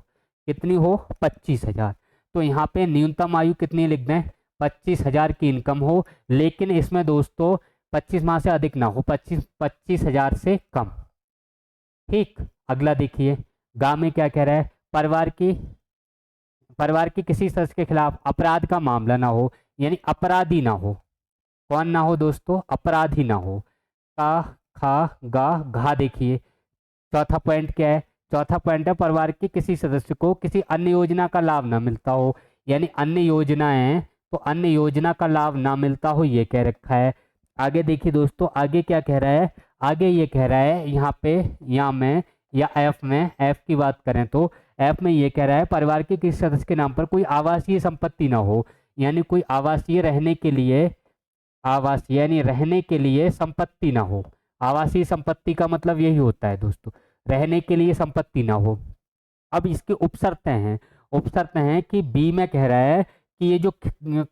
कितनी हो, 25,000। तो यहाँ पे न्यूनतम आयु कितनी लिख दें, 25,000 की इनकम हो, लेकिन इसमें दोस्तों 25 माह से अधिक ना हो, 25,000 से कम। ठीक, अगला देखिए, गा में क्या कह रहा है, परिवार की किसी सदस्य के खिलाफ अपराध का मामला ना हो, यानी अपराधी ना हो। कौन ना हो दोस्तों, अपराधी ना हो। का, खा, गा, घा देखिए। चौथा पॉइंट क्या है, चौथा पॉइंट है परिवार के किसी सदस्य को किसी अन्य योजना का लाभ ना मिलता हो, यानी अन्य योजनाएं, तो अन्य योजना का लाभ ना मिलता हो, ये कह रखा है। आगे देखिए दोस्तों, आगे क्या कह रहा है, आगे ये कह रहा है यहाँ पे, यहाँ में या एफ में, एफ की बात करें तो एफ में ये कह रहा है परिवार के किसी सदस्य के नाम पर कोई आवासीय संपत्ति ना हो, यानी कोई आवासीय रहने के लिए, आवासीय यानी रहने के लिए संपत्ति ना हो। आवासीय संपत्ति का मतलब यही होता है दोस्तों, रहने के लिए संपत्ति ना हो। अब इसकी उपशर्तें हैं, उपशर्तें हैं कि बी में कह रहा है कि ये जो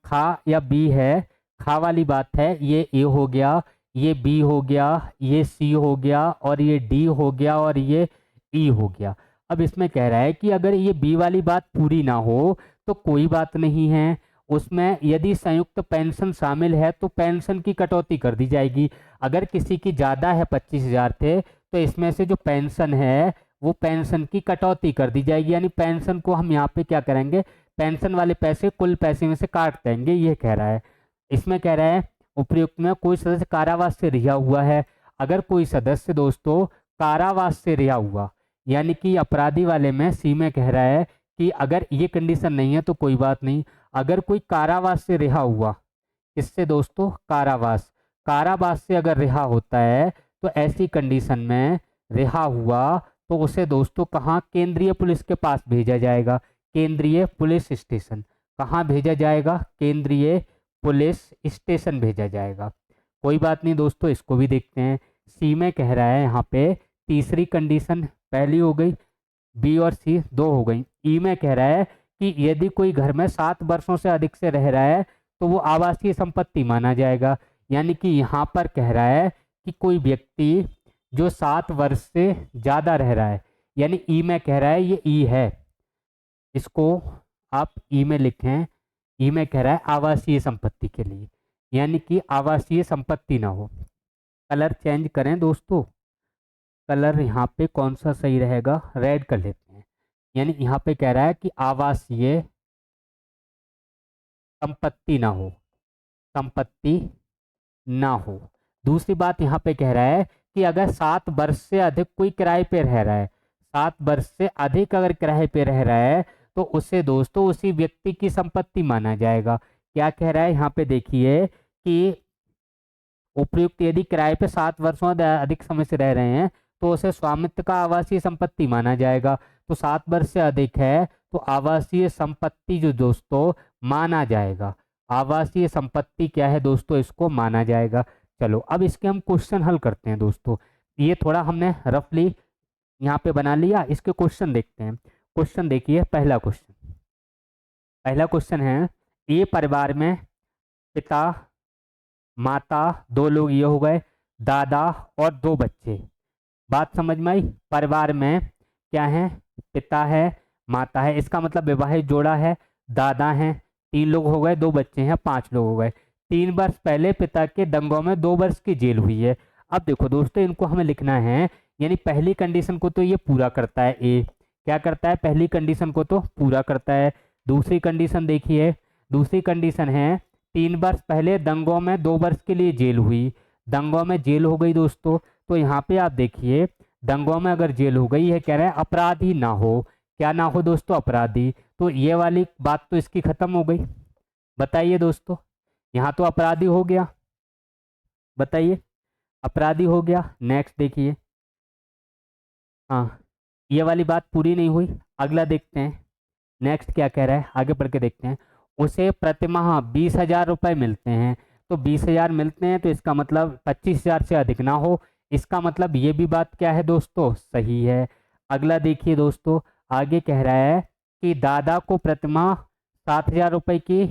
खा या बी है, खा वाली बात है, ये ए हो गया, ये बी हो गया, ये सी हो गया, और ये डी हो गया, और ये ई हो गया। अब इसमें कह रहा है कि अगर ये बी वाली बात पूरी ना हो तो कोई बात नहीं है, उसमें यदि संयुक्त पेंशन शामिल है तो पेंशन की कटौती कर दी जाएगी। अगर किसी की ज़्यादा है 25,000 थे तो इसमें से जो पेंशन है वो पेंशन की कटौती कर दी जाएगी, यानी पेंशन को हम यहाँ पे क्या करेंगे, पेंशन वाले पैसे कुल पैसे में से काट देंगे, ये कह रहा है। इसमें कह रहा है उपयुक्त में कोई सदस्य कारावास से रिहा हुआ है। अगर कोई सदस्य दोस्तों कारावास से रिहा हुआ, यानी कि अपराधी वाले में सी में कह रहा है कि अगर ये कंडीशन नहीं है तो कोई बात नहीं, अगर कोई कारावास से रिहा हुआ, इससे दोस्तों कारावास, कारावास से अगर रिहा होता है तो ऐसी कंडीशन में रिहा हुआ तो उसे दोस्तों कहाँ, केंद्रीय पुलिस के पास भेजा जाएगा, केंद्रीय पुलिस स्टेशन। कहाँ भेजा जाएगा, केंद्रीय पुलिस स्टेशन भेजा जाएगा। कोई बात नहीं दोस्तों, इसको भी देखते हैं। सी में कह रहा है यहाँ पे तीसरी कंडीशन, पहली हो गई, बी और सी 2 हो गई। ई में कह रहा है कि यदि कोई घर में 7 वर्षों से अधिक से रह रहा है तो वो आवासीय संपत्ति माना जाएगा, यानी कि यहाँ पर कह रहा है कि कोई व्यक्ति जो 7 वर्ष से ज़्यादा रह रहा है, यानी ई में कह रहा है, ये ई है, इसको आप ई में लिखें। ई में कह रहा है आवासीय संपत्ति के लिए, यानी कि आवासीय संपत्ति ना हो। कलर चेंज करें दोस्तों, कलर यहाँ पे कौन सा सही रहेगा, रेड कर लेते हैं। यानी यहाँ पे कह रहा है कि आवासीय संपत्ति ना हो, संपत्ति ना हो। दूसरी बात यहाँ पे कह रहा है कि अगर 7 वर्ष से अधिक कोई किराए पे रह रहा है, वर्ष से अधिक अगर किराए पे रह रहा है तो उसे दोस्तों उसी व्यक्ति की संपत्ति माना जाएगा। क्या कह रहा है यहाँ पे देखिए कि उपयुक्त यदि किराए पे 7 वर्षों अधिक समय से रह रहे हैं तो उसे स्वामित्व का आवासीय संपत्ति माना जाएगा। तो 7 वर्ष से अधिक है तो आवासीय संपत्ति जो दोस्तों माना जाएगा, आवासीय संपत्ति क्या है दोस्तों, इसको माना जाएगा। चलो अब इसके हम क्वेश्चन हल करते हैं दोस्तों। ये थोड़ा हमने रफली यहाँ पे बना लिया, इसके क्वेश्चन देखते हैं। क्वेश्चन देखिए, पहला क्वेश्चन है ए परिवार में पिता माता 2 लोग ये हो गए, दादा और 2 बच्चे। बात समझ में आई? परिवार में क्या है, पिता है माता है, इसका मतलब विवाहित जोड़ा है, दादा हैं 3 लोग हो गए, 2 बच्चे हैं 5 लोग हो गए। 3 वर्ष पहले पिता के दंगों में 2 वर्ष की जेल हुई है। अब देखो दोस्तों इनको हमें लिखना है, यानी पहली कंडीशन को तो ये पूरा करता है, ए क्या करता है, पहली कंडीशन को तो पूरा करता है। दूसरी कंडीशन देखिए, दूसरी कंडीशन है 3 वर्ष पहले दंगों में 2 वर्ष के लिए जेल हुई, दंगों में जेल हो गई दोस्तों। तो यहाँ पे आप देखिए दंगों में अगर जेल हो गई है, कह रहे हैं अपराधी ना हो, क्या ना हो दोस्तों, अपराधी। तो ये वाली बात तो इसकी खत्म हो गई। बताइए दोस्तों, यहाँ तो अपराधी हो गया, बताइए अपराधी हो गया। नेक्स्ट देखिए, हाँ ये वाली बात पूरी नहीं हुई, अगला देखते हैं। नेक्स्ट क्या कह रहा है, आगे पढ़ के देखते हैं। उसे प्रतिमाह 20,000 रुपये मिलते हैं। तो 20,000 मिलते हैं तो इसका मतलब 25,000 से अधिक ना हो, इसका मतलब ये भी बात क्या है दोस्तों, सही है। अगला देखिए दोस्तों, आगे कह रहा है कि दादा को प्रतिमाह 7,000 रुपये की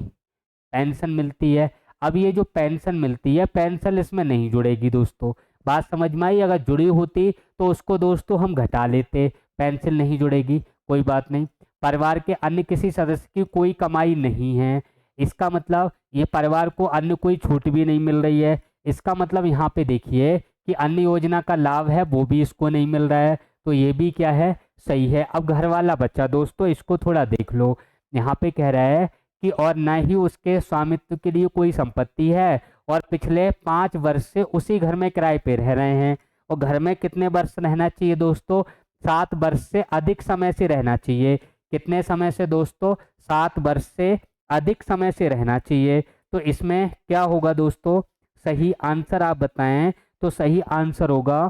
पेंशन मिलती है। अब ये जो पेंशन मिलती है, पेंशन इसमें नहीं जुड़ेगी दोस्तों। बात समझ में आई? अगर जुड़ी होती तो उसको दोस्तों हम घटा लेते, पेंशन नहीं जुड़ेगी, कोई बात नहीं। परिवार के अन्य किसी सदस्य की कोई कमाई नहीं है, इसका मतलब ये परिवार को अन्य कोई छूट भी नहीं मिल रही है। इसका मतलब यहाँ पे देखिए कि अन्य योजना का लाभ है वो भी इसको नहीं मिल रहा है, तो ये भी क्या है, सही है। अब घर वाला बच्चा दोस्तों, इसको थोड़ा देख लो। यहाँ पे कह रहा है कि और न ही उसके स्वामित्व के लिए कोई संपत्ति है और पिछले 5 वर्ष से उसी घर में किराए पे रह रहे हैं। और घर में कितने वर्ष रहना चाहिए दोस्तों, 7 वर्ष से अधिक समय से रहना चाहिए। कितने समय से दोस्तों, 7 वर्ष से अधिक समय से रहना चाहिए। तो इसमें क्या होगा दोस्तों, सही आंसर आप बताएं। तो सही आंसर होगा,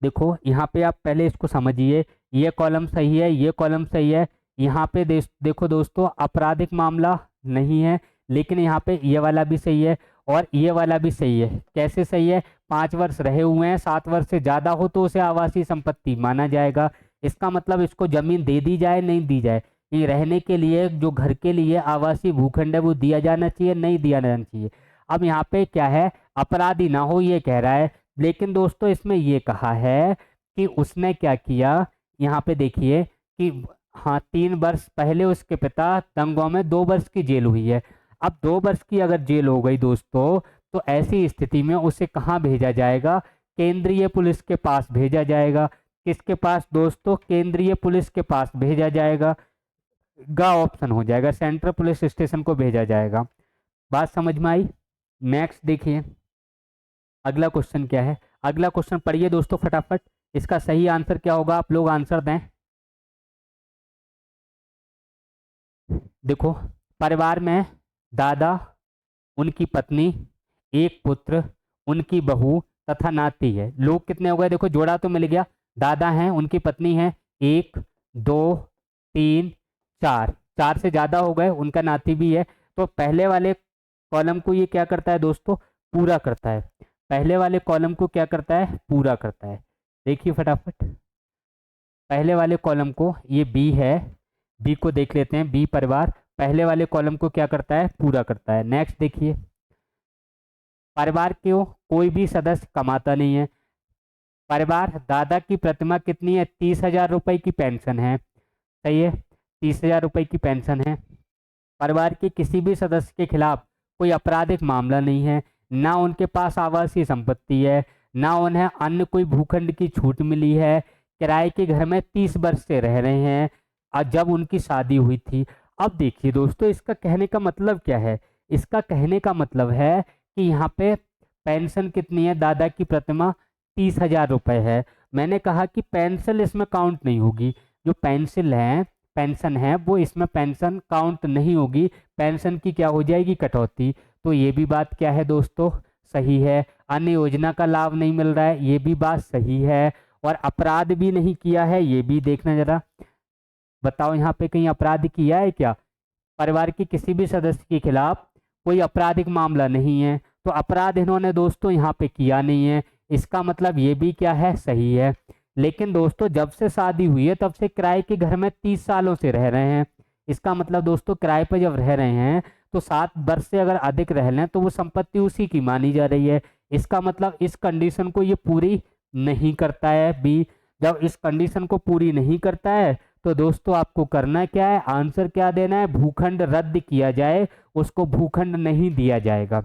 देखो यहाँ पे आप पहले इसको समझिए, ये कॉलम सही है, ये कॉलम सही है। यहाँ पे देखो दोस्तों आपराधिक मामला नहीं है, लेकिन यहाँ पे ये वाला भी सही है और ये वाला भी सही है। कैसे सही है, 5 वर्ष रहे हुए हैं, 7 वर्ष से ज़्यादा हो तो उसे आवासीय संपत्ति माना जाएगा। इसका मतलब इसको जमीन दे दी जाए नहीं दी जाए, ये रहने के लिए जो घर के लिए आवासीय भूखंड है वो दिया जाना चाहिए नहीं दिया जाना चाहिए। अब यहाँ पे क्या है, अपराधी ना हो ये कह रहा है, लेकिन दोस्तों इसमें ये कहा है कि उसने क्या किया, यहाँ पे देखिए कि हाँ 3 वर्ष पहले उसके पिता दंगों में 2 वर्ष की जेल हुई है। अब 2 वर्ष की अगर जेल हो गई दोस्तों, तो ऐसी स्थिति में उसे कहाँ भेजा जाएगा, केंद्रीय पुलिस के पास भेजा जाएगा। किसके पास दोस्तों, केंद्रीय पुलिस के पास भेजा जाएगा, गा ऑप्शन हो जाएगा, सेंट्रल पुलिस स्टेशन को भेजा जाएगा। बात समझ में आई? नेक्स्ट देखिए, अगला क्वेश्चन क्या है, अगला क्वेश्चन पढ़िए दोस्तों फटाफट। इसका सही आंसर क्या होगा, आप लोग आंसर दें। देखो परिवार में दादा, उनकी पत्नी, एक पुत्र, उनकी बहू तथा नाती है। लोग कितने हो गए, देखो जोड़ा तो मिल गया, दादा हैं, उनकी पत्नी है, 1 2 3 4, 4 से ज़्यादा हो गए, उनका नाती भी है। तो पहले वाले कॉलम को ये क्या करता है दोस्तों, पूरा करता है। पहले वाले कॉलम को क्या करता है, पूरा करता है। देखिए फटाफट, पहले वाले कॉलम को, ये बी है, बी को देख लेते हैं। बी परिवार पहले वाले कॉलम को क्या करता है, पूरा करता है। नेक्स्ट देखिए, परिवार के कोई भी सदस्य कमाता नहीं है। परिवार दादा की प्रतिमा कितनी है, 30,000 रुपये की पेंशन है, सही है, 30,000 रुपये की पेंशन है। परिवार के किसी भी सदस्य के खिलाफ कोई आपराधिक मामला नहीं है, ना उनके पास आवासीय संपत्ति है, ना उन्हें अन्य कोई भूखंड की छूट मिली है। किराए के घर में 30 वर्ष से रह रहे हैं और जब उनकी शादी हुई थी। अब देखिए दोस्तों, इसका कहने का मतलब क्या है, इसका कहने का मतलब है कि यहाँ पे पेंशन कितनी है, दादा की प्रतिमा 30,000 रुपये है। मैंने कहा कि पेंसिल इसमें काउंट नहीं होगी, जो पेंसिल है पेंशन है वो इसमें पेंशन काउंट नहीं होगी, पेंशन की क्या हो जाएगी, कटौती। तो ये भी बात क्या है दोस्तों, सही है। अन्य योजना का लाभ नहीं मिल रहा है, ये भी बात सही है। और अपराध भी नहीं किया है, ये भी देखना जरा, बताओ यहाँ पे कहीं अपराध किया है क्या, परिवार के किसी भी सदस्य के खिलाफ कोई आपराधिक मामला नहीं है, तो अपराध इन्होंने दोस्तों यहाँ पे किया नहीं है, इसका मतलब ये भी क्या है, सही है। लेकिन दोस्तों जब से शादी हुई है तब से किराए के घर में 30 सालों से रह रहे हैं, इसका मतलब दोस्तों किराए पर जब रह रहे हैं तो 7 वर्ष से अगर अधिक रह लें तो वो संपत्ति उसी की मानी जा रही है, इसका मतलब इस कंडीशन को ये पूरी नहीं करता है बी। जब इस कंडीशन को पूरी नहीं करता है तो दोस्तों आपको करना क्या है, आंसर क्या देना है, भूखंड रद्द किया जाए, उसको भूखंड नहीं दिया जाएगा।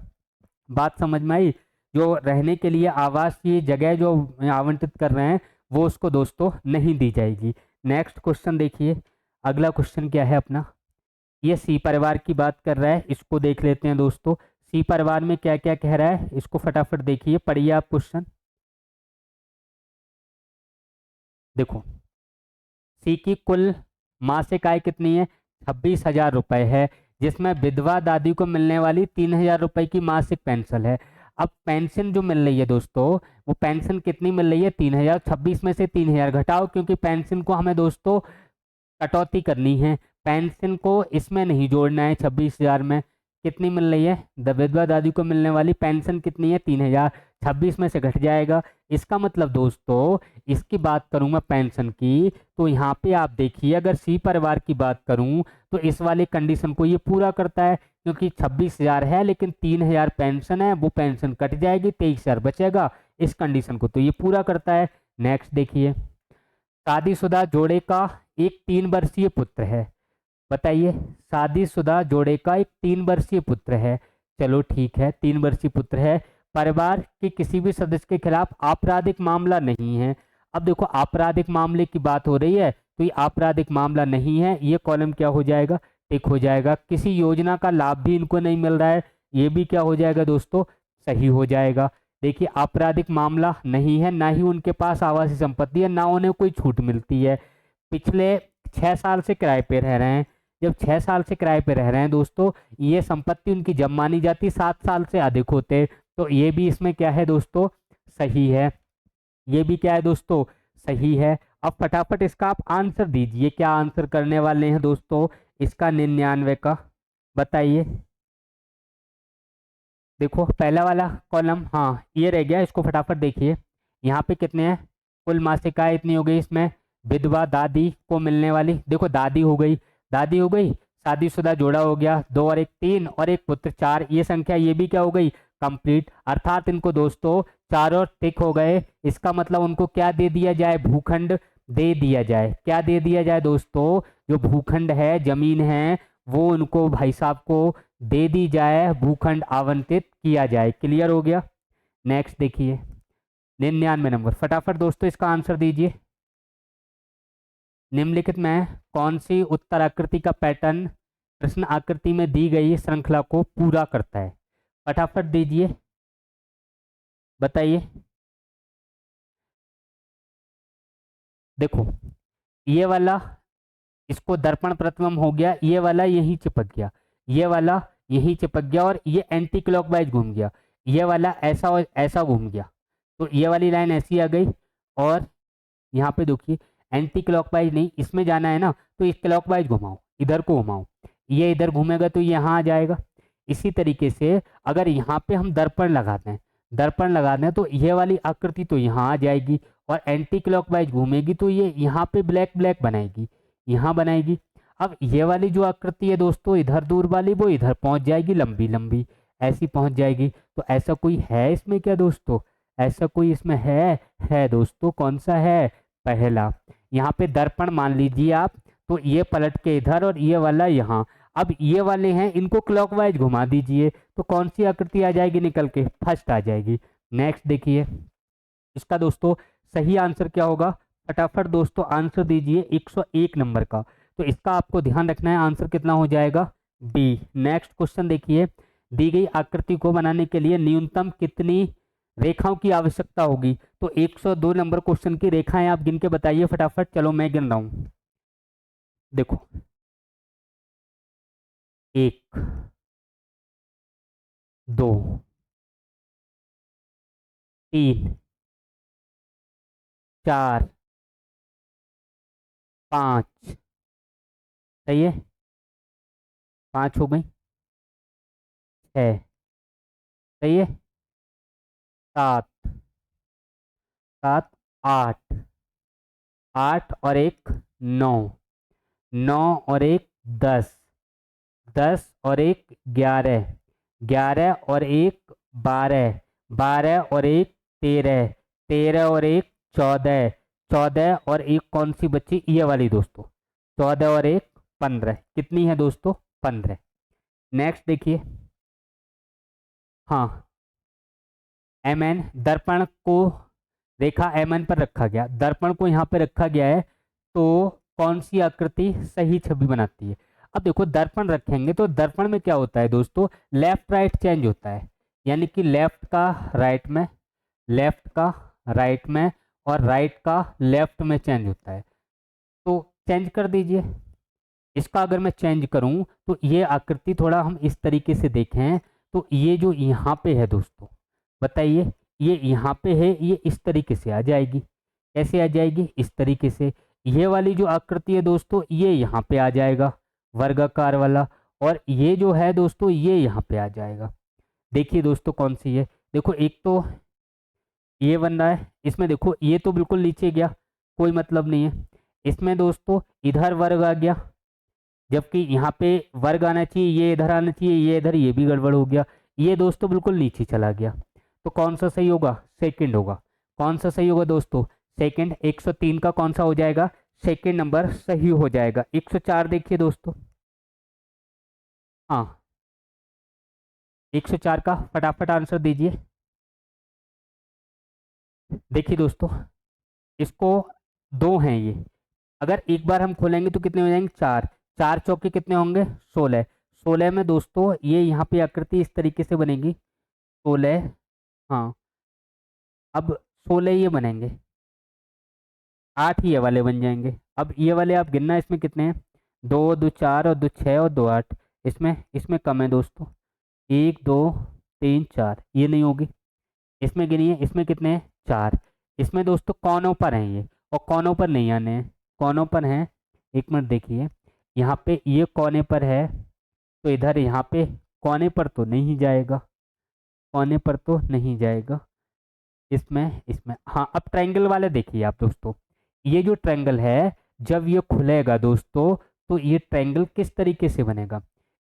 बात समझ में आई, जो रहने के लिए आवास की जगह जो आवंटित कर रहे हैं वो उसको दोस्तों नहीं दी जाएगी। नेक्स्ट क्वेश्चन देखिए, अगला क्वेश्चन क्या है अपना, ये सी परिवार की बात कर रहा है, इसको देख लेते हैं दोस्तों। सी परिवार में क्या क्या कह रहा है, इसको फटाफट देखिए, पढ़िए आप क्वेश्चन। देखो सी की कुल मासिक आय कितनी है, 26,000 रुपए है, जिसमें विधवा दादी को मिलने वाली 3,000 रुपए की मासिक पेंशन है। अब पेंशन जो मिल रही है दोस्तों, वो पेंशन कितनी मिल रही है, 3,000, 26 में से 3,000 घटाओ, क्योंकि पेंशन को हमें दोस्तों कटौती करनी है, पेंशन को इसमें नहीं जोड़ना है। 26,000 में कितनी मिल रही है, विधवा दादी को मिलने वाली पेंशन कितनी है, 3,000, 26 में से घट जाएगा। इसका मतलब दोस्तों इसकी बात करूं मैं पेंशन की, तो यहाँ पे आप देखिए अगर सी परिवार की बात करूं तो इस वाली कंडीशन को ये पूरा करता है, क्योंकि 26,000 है लेकिन 3,000 पेंशन है, वो पेंशन कट जाएगी, 23,000 बचेगा, इस कंडीशन को तो ये पूरा करता है। नेक्स्ट देखिए, शादीशुदा जोड़े का एक 3 वर्षीय पुत्र है, बताइए, शादीशुदा जोड़े का एक 3 वर्षीय पुत्र है, चलो ठीक है 3 वर्षीय पुत्र है, परिवार के किसी भी सदस्य के खिलाफ आपराधिक मामला नहीं है। अब देखो आपराधिक मामले की बात हो रही है तो ये आपराधिक मामला नहीं है, ये कॉलम क्या हो जाएगा, टिक हो जाएगा। किसी योजना का लाभ भी इनको नहीं मिल रहा है, ये भी क्या हो जाएगा दोस्तों, सही हो जाएगा। देखिए आपराधिक मामला नहीं है, ना ही उनके पास आवासीय संपत्ति है, ना उन्हें कोई छूट मिलती है, पिछले 6 साल से किराए पे रह रहे हैं। जब 6 साल से किराए पे रह रहे हैं दोस्तों, ये संपत्ति उनकी जब मानी जाती 7 साल से अधिक होते, तो ये भी इसमें क्या है दोस्तों, सही है, ये भी क्या है दोस्तों, सही है। अब फटाफट इसका आप आंसर दीजिए, क्या आंसर करने वाले हैं दोस्तों इसका 99 का, बताइए। देखो पहला वाला कॉलम, हाँ ये रह गया, इसको फटाफट देखिए। यहाँ पे कितने हैं, कुल मासिक आय इतनी हो गई, इसमें विधवा दादी को मिलने वाली, देखो दादी हो गई, दादी हो गई, शादीशुदा जोड़ा हो गया, 2 और 1 3 और एक पुत्र 4, ये संख्या ये भी क्या हो गई, कंप्लीट। अर्थात इनको दोस्तों 4 और टिक हो गए, इसका मतलब उनको क्या दे दिया जाए, भूखंड दे दिया जाए। क्या दे दिया जाए दोस्तों, जो भूखंड है, जमीन है, वो उनको भाई साहब को दे दी जाए, भूखंड आवंटित किया जाए। क्लियर हो गया। नेक्स्ट देखिए 99 नंबर, फटाफट दोस्तों इसका आंसर दीजिए। निम्नलिखित में कौन सी उत्तर आकृति का पैटर्न प्रश्न आकृति में दी गई श्रृंखला को पूरा करता है, फटाफट दीजिए, बताइए। देखो ये वाला, इसको दर्पण प्रतिबिंब हो गया, ये वाला यहीं चिपक गया, ये वाला यहीं चिपक गया, और ये एंटी क्लॉकवाइज घूम गया, ये वाला ऐसा ऐसा घूम गया, तो ये वाली लाइन ऐसी आ गई, और यहाँ पे देखिए एंटी क्लॉकवाइज नहीं, इसमें जाना है ना, तो इस क्लॉकवाइज घुमाओ, इधर को घुमाओ, ये इधर घूमेगा तो यहाँ आ जाएगा। इसी तरीके से अगर यहाँ पे हम दर्पण लगाते हैं, दर्पण लगाते हैं तो ये वाली आकृति तो यहाँ आ जाएगी, और एंटी क्लॉकवाइज घूमेगी तो ये यहाँ पे ब्लैक ब्लैक बनाएगी, यहाँ बनाएगी। अब ये वाली जो आकृति है दोस्तों इधर दूर वाली, वो इधर पहुंच जाएगी, लंबी लंबी ऐसी पहुंच जाएगी। तो ऐसा कोई है इसमें क्या दोस्तों, ऐसा कोई इसमें है दोस्तों, कौन सा है, पहला। यहाँ पे दर्पण मान लीजिए आप, तो ये पलट के इधर और ये वाला यहाँ, अब ये वाले हैं, इनको क्लॉकवाइज घुमा दीजिए, तो कौन सी आकृति आ जाएगी निकल के, फर्स्ट आ जाएगी। नेक्स्ट देखिए, इसका दोस्तों सही आंसर क्या होगा, फटाफट दोस्तों आंसर दीजिए 101 नंबर का। तो इसका आपको ध्यान रखना है, आंसर कितना हो जाएगा, बी। नेक्स्ट क्वेश्चन देखिए, दी गई आकृति को बनाने के लिए न्यूनतम कितनी रेखाओं की आवश्यकता होगी। तो 102 नंबर क्वेश्चन की रेखाएं आप गिन के बताइए फटाफट। चलो मैं गिन रहा हूं। देखो, 1, 2, 3, 4, 5, सही है, 5 हो गई, 6, सही है, 7, 7, 8, 8 और 1 9, 9 और 1 10, 10 और 1 11, 11 और 1 12, 12 और 1 13, 13 और 1 14, 14 और 1 कौन सी बची, ये वाली दोस्तों, 14 और 1 15। कितनी है दोस्तों, 15। नेक्स्ट देखिए, हाँ, एम एन दर्पण को, रेखा एम एन पर रखा गया, दर्पण को यहाँ पे रखा गया है, तो कौन सी आकृति सही छवि बनाती है। अब देखो, दर्पण रखेंगे तो दर्पण में क्या होता है दोस्तों, लेफ्ट राइट चेंज होता है, यानी कि लेफ्ट का राइट में, लेफ्ट का राइट में, और राइट का लेफ्ट में चेंज होता है। तो चेंज कर दीजिए। इसका अगर मैं चेंज करूं तो ये आकृति थोड़ा हम इस तरीके से देखें, तो ये जो यहाँ पे है दोस्तों, बताइए, ये यहाँ पे है, ये इस तरीके से आ जाएगी। कैसे आ जाएगी, इस तरीके से। ये वाली जो आकृति है दोस्तों, ये यहाँ पे आ जाएगा, वर्गाकार वाला, और ये जो है दोस्तों, ये यहाँ पे आ जाएगा। देखिए दोस्तों कौन सी है, देखो, एक तो ये बन रहा है, इसमें देखो ये तो बिल्कुल नीचे गया, कोई मतलब नहीं है। इसमें दोस्तों इधर वर्ग आ गया, जबकि यहाँ पे वर्ग आना चाहिए, ये इधर आना चाहिए, ये इधर, ये भी गड़बड़ हो गया, ये दोस्तों बिल्कुल नीचे चला गया। तो कौन सा सही होगा, सेकंड होगा। कौन सा सही होगा दोस्तों, सेकंड। 103 का कौन सा हो जाएगा, सेकंड नंबर सही हो जाएगा। 104 देखिए दोस्तों, हाँ, 104 का फटाफट आंसर दीजिए। देखिए दोस्तों, इसको दो हैं ये, अगर एक बार हम खोलेंगे तो कितने हो जाएंगे, 4, 4 चौके कितने होंगे, 16, 16 में दोस्तों ये यहाँ पे आकृति इस तरीके से बनेगी, 16, हाँ, अब 16 ये बनेंगे, 8 ये वाले बन जाएंगे। अब ये वाले आप गिनना, इसमें कितने हैं, 2 2 4 और 2 6 और 2 8, इसमें इसमें कम है दोस्तों, 1 2 3 4, ये नहीं होगी। इसमें गिनिए, इसमें कितने हैं, 4। इसमें दोस्तों कोनों पर हैं ये, और कोनों पर नहीं आने हैं, कोनों पर हैं, एक मिनट देखिए, यहाँ पे ये कोने पर है, तो इधर यहाँ पे कोने पर तो नहीं जाएगा, कोने पर तो नहीं जाएगा। इसमें इसमें हाँ, अब ट्रायंगल वाले देखिए आप दोस्तों, ये जो ट्रायंगल है, जब ये खुलेगा दोस्तों, तो ये ट्रायंगल किस तरीके से बनेगा,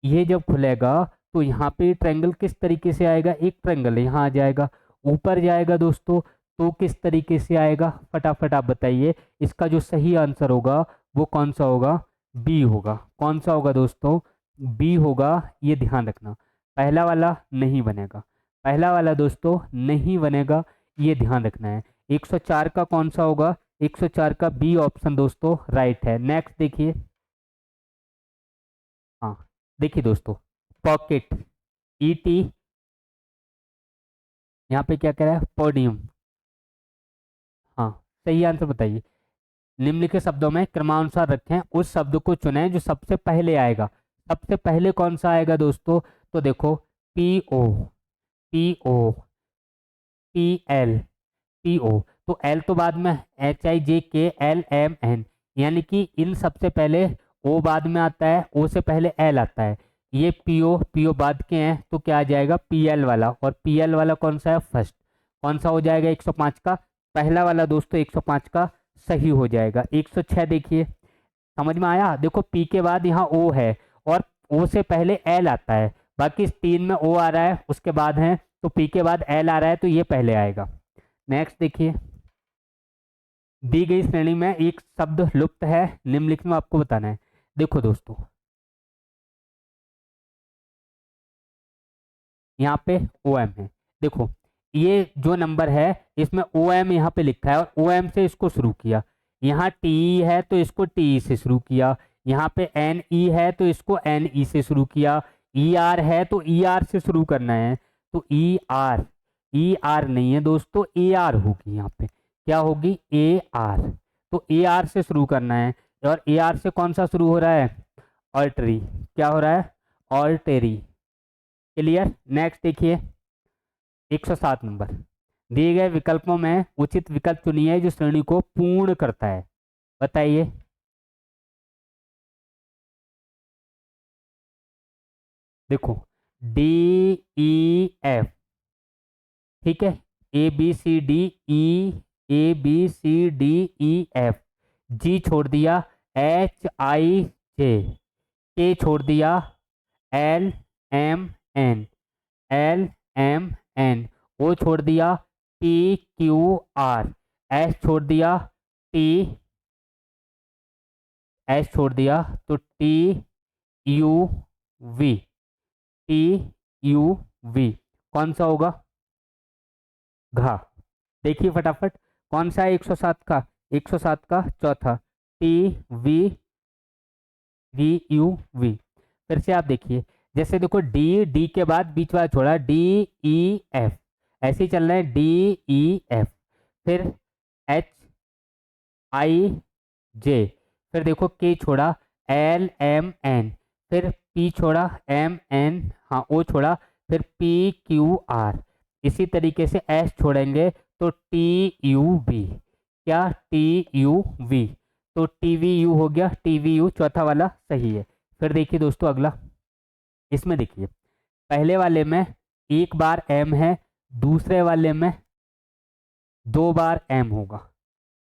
ये जब खुलेगा तो यहाँ पे ट्रायंगल किस तरीके से आएगा, एक ट्रायंगल यहाँ आ जाएगा, ऊपर जाएगा दोस्तों, तो किस तरीके से आएगा, फटाफट आप बताइए। इसका जो सही आंसर होगा वो कौन सा होगा, बी होगा। कौन सा होगा दोस्तों, बी होगा, ये ध्यान रखना, पहला वाला नहीं बनेगा, पहला वाला दोस्तों नहीं बनेगा, ये ध्यान रखना है। 104 का कौन सा होगा, 104 का बी ऑप्शन दोस्तों राइट है। नेक्स्ट देखिए, हाँ, देखिए दोस्तों, पॉकेट, ईटी, यहाँ पे क्या कह रहा है, पोडियम, हाँ, सही आंसर बताइए। निम्नलिखित शब्दों में क्रमानुसार रखें, उस शब्द को चुनें जो सबसे पहले आएगा। सबसे पहले कौन सा आएगा दोस्तों, तो देखो, P O, P O, P L, P O, तो एल तो बाद में, एच आई जे के एल एम एन, यानी कि इन सबसे पहले ओ बाद में आता है, ओ से पहले एल आता है, ये पी ओ बाद के हैं, तो क्या आ जाएगा, पी एल वाला, और पी एल वाला कौन सा है, फर्स्ट। कौन सा हो जाएगा, 105 का पहला वाला दोस्तों, 105 का सही हो जाएगा। 106 देखिए, समझ में आया, देखो पी के बाद यहाँ ओ है, और ओ से पहले एल आता है, बाकी 3 में ओ आ रहा है, उसके बाद है, तो पी के बाद एल आ रहा है, तो ये पहले आएगा। नेक्स्ट देखिए, दी गई श्रेणी में एक शब्द लुप्त है, निम्नलिखित में आपको बताना है। देखो दोस्तों, यहाँ पे ओ एम है, देखो ये जो नंबर है, इसमें ओ एम यहाँ पे लिखा है, और ओ एम से इसको शुरू किया, यहाँ टी है तो इसको टी से शुरू किया, यहाँ पे एन ई है तो इसको एन ई से शुरू किया, ई आर है तो ई आर से शुरू करना है, तो ई आर, ई आर नहीं है दोस्तों, ए आर होगी यहाँ पे। क्या होगी? A R. तो ए आर से शुरू करना है, और ए आर से कौन सा शुरू हो रहा है? ऑल्टरी। क्या हो रहा है? ऑल्टेरी। क्लियर? नेक्स्ट देखिए 107 नंबर। दिए गए विकल्पों में उचित विकल्प चुनिए जो श्रेणी को पूर्ण करता है। बताइए। देखो डी ई एफ, ठीक है, A B C D E, A B C D E F, G छोड़ दिया एच आई जे, के छोड़ दिया L M N, L M N, O छोड़ दिया पी क्यू आर, एस छोड़ दिया टी, एस छोड़ दिया तो T U V, T U V कौन सा होगा? घा। देखिए फटाफट कौन सा है 107 का? 107 का चौथा, T V V U V. फिर से आप देखिए, जैसे देखो डी, डी के बाद बीच वाला छोड़ा डी ई एफ, ऐसे ही चल रहा है डी ई एफ, फिर एच आई जे, फिर देखो के छोड़ा एल एम एन, फिर पी छोड़ा एम एन, हाँ ओ छोड़ा, फिर पी क्यू आर, इसी तरीके से एस छोड़ेंगे तो टी यू वी। क्या? T U V. तो टी वी यू हो गया, टी वी यू चौथा वाला सही है। फिर देखिए दोस्तों अगला, इसमें देखिए पहले वाले में एक बार एम है, दूसरे वाले में दो बार एम होगा,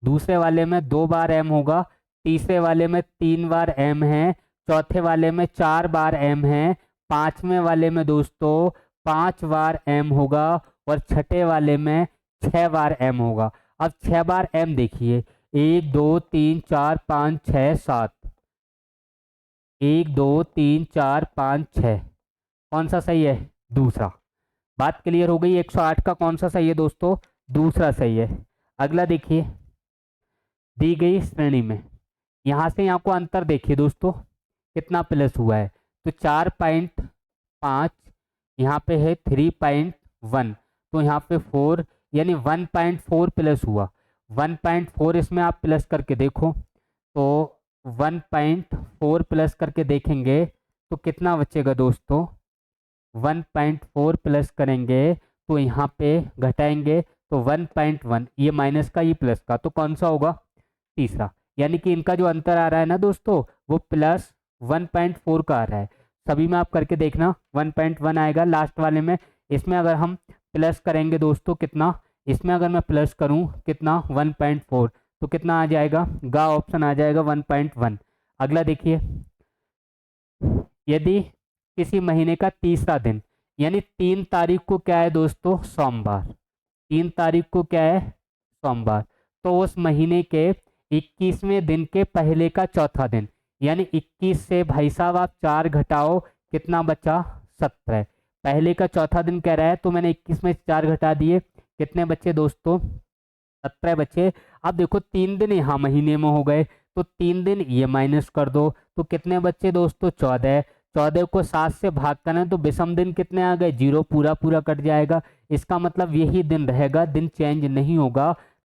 दूसरे वाले में दो बार एम होगा, तीसरे वाले में तीन बार एम है, चौथे वाले में चार बार एम है, पांचवें वाले में दोस्तों पांच बार एम होगा, और छठे वाले में छह बार एम होगा। अब छह बार एम देखिए, एक दो तीन चार पाँच छः सात, एक दो तीन चार पाँच छः, कौन सा सही है? दूसरा। बात क्लियर हो गई? 108 का कौन सा सही है दोस्तों? दूसरा सही है। अगला देखिए, दी गई श्रेणी में यहाँ से यहाँ को अंतर देखिए दोस्तों कितना प्लस हुआ है। तो 4.5 यहाँ पे है 3.1, तो यहाँ पे 4 यानी 1.4 प्लस हुआ। 1.4 इसमें आप प्लस करके देखो, तो 1.4 प्लस करके देखेंगे तो कितना बचेगा दोस्तों? 1.4 प्लस करेंगे तो यहाँ पे घटाएंगे तो 1.1, ये माइनस का ये प्लस का, तो कौन सा होगा? तीसरा। यानी कि इनका जो अंतर आ रहा है ना दोस्तों वो प्लस 1.4 का आ रहा है। सभी में आप करके देखना 1.1 आएगा लास्ट वाले में। इसमें अगर हम प्लस करेंगे दोस्तों कितना, इसमें अगर मैं प्लस करूं कितना 1.4, तो कितना आ जाएगा? गा ऑप्शन आ जाएगा 1.1। अगला देखिए, यदि किसी महीने का तीसरा दिन यानी 3 तारीख को क्या है दोस्तों? सोमवार। 3 तारीख को क्या है? सोमवार। तो उस महीने के 21वें दिन के पहले का चौथा दिन, यानी 21 से भाई साहब आप 4 घटाओ, कितना बचा? 17। पहले का चौथा दिन कह रहा है तो मैंने 21 में 4 घटा दिए, कितने बच्चे दोस्तों? 17 बच्चे। अब देखो 3 दिन यहाँ महीने में हो गए, तो 3 दिन ये माइनस कर दो, तो कितने बच्चे दोस्तों? 14। 14 को 7 से भाग करना तो विषम दिन कितने आ गए? 0, पूरा पूरा कट जाएगा। इसका मतलब यही दिन रहेगा, दिन चेंज नहीं होगा।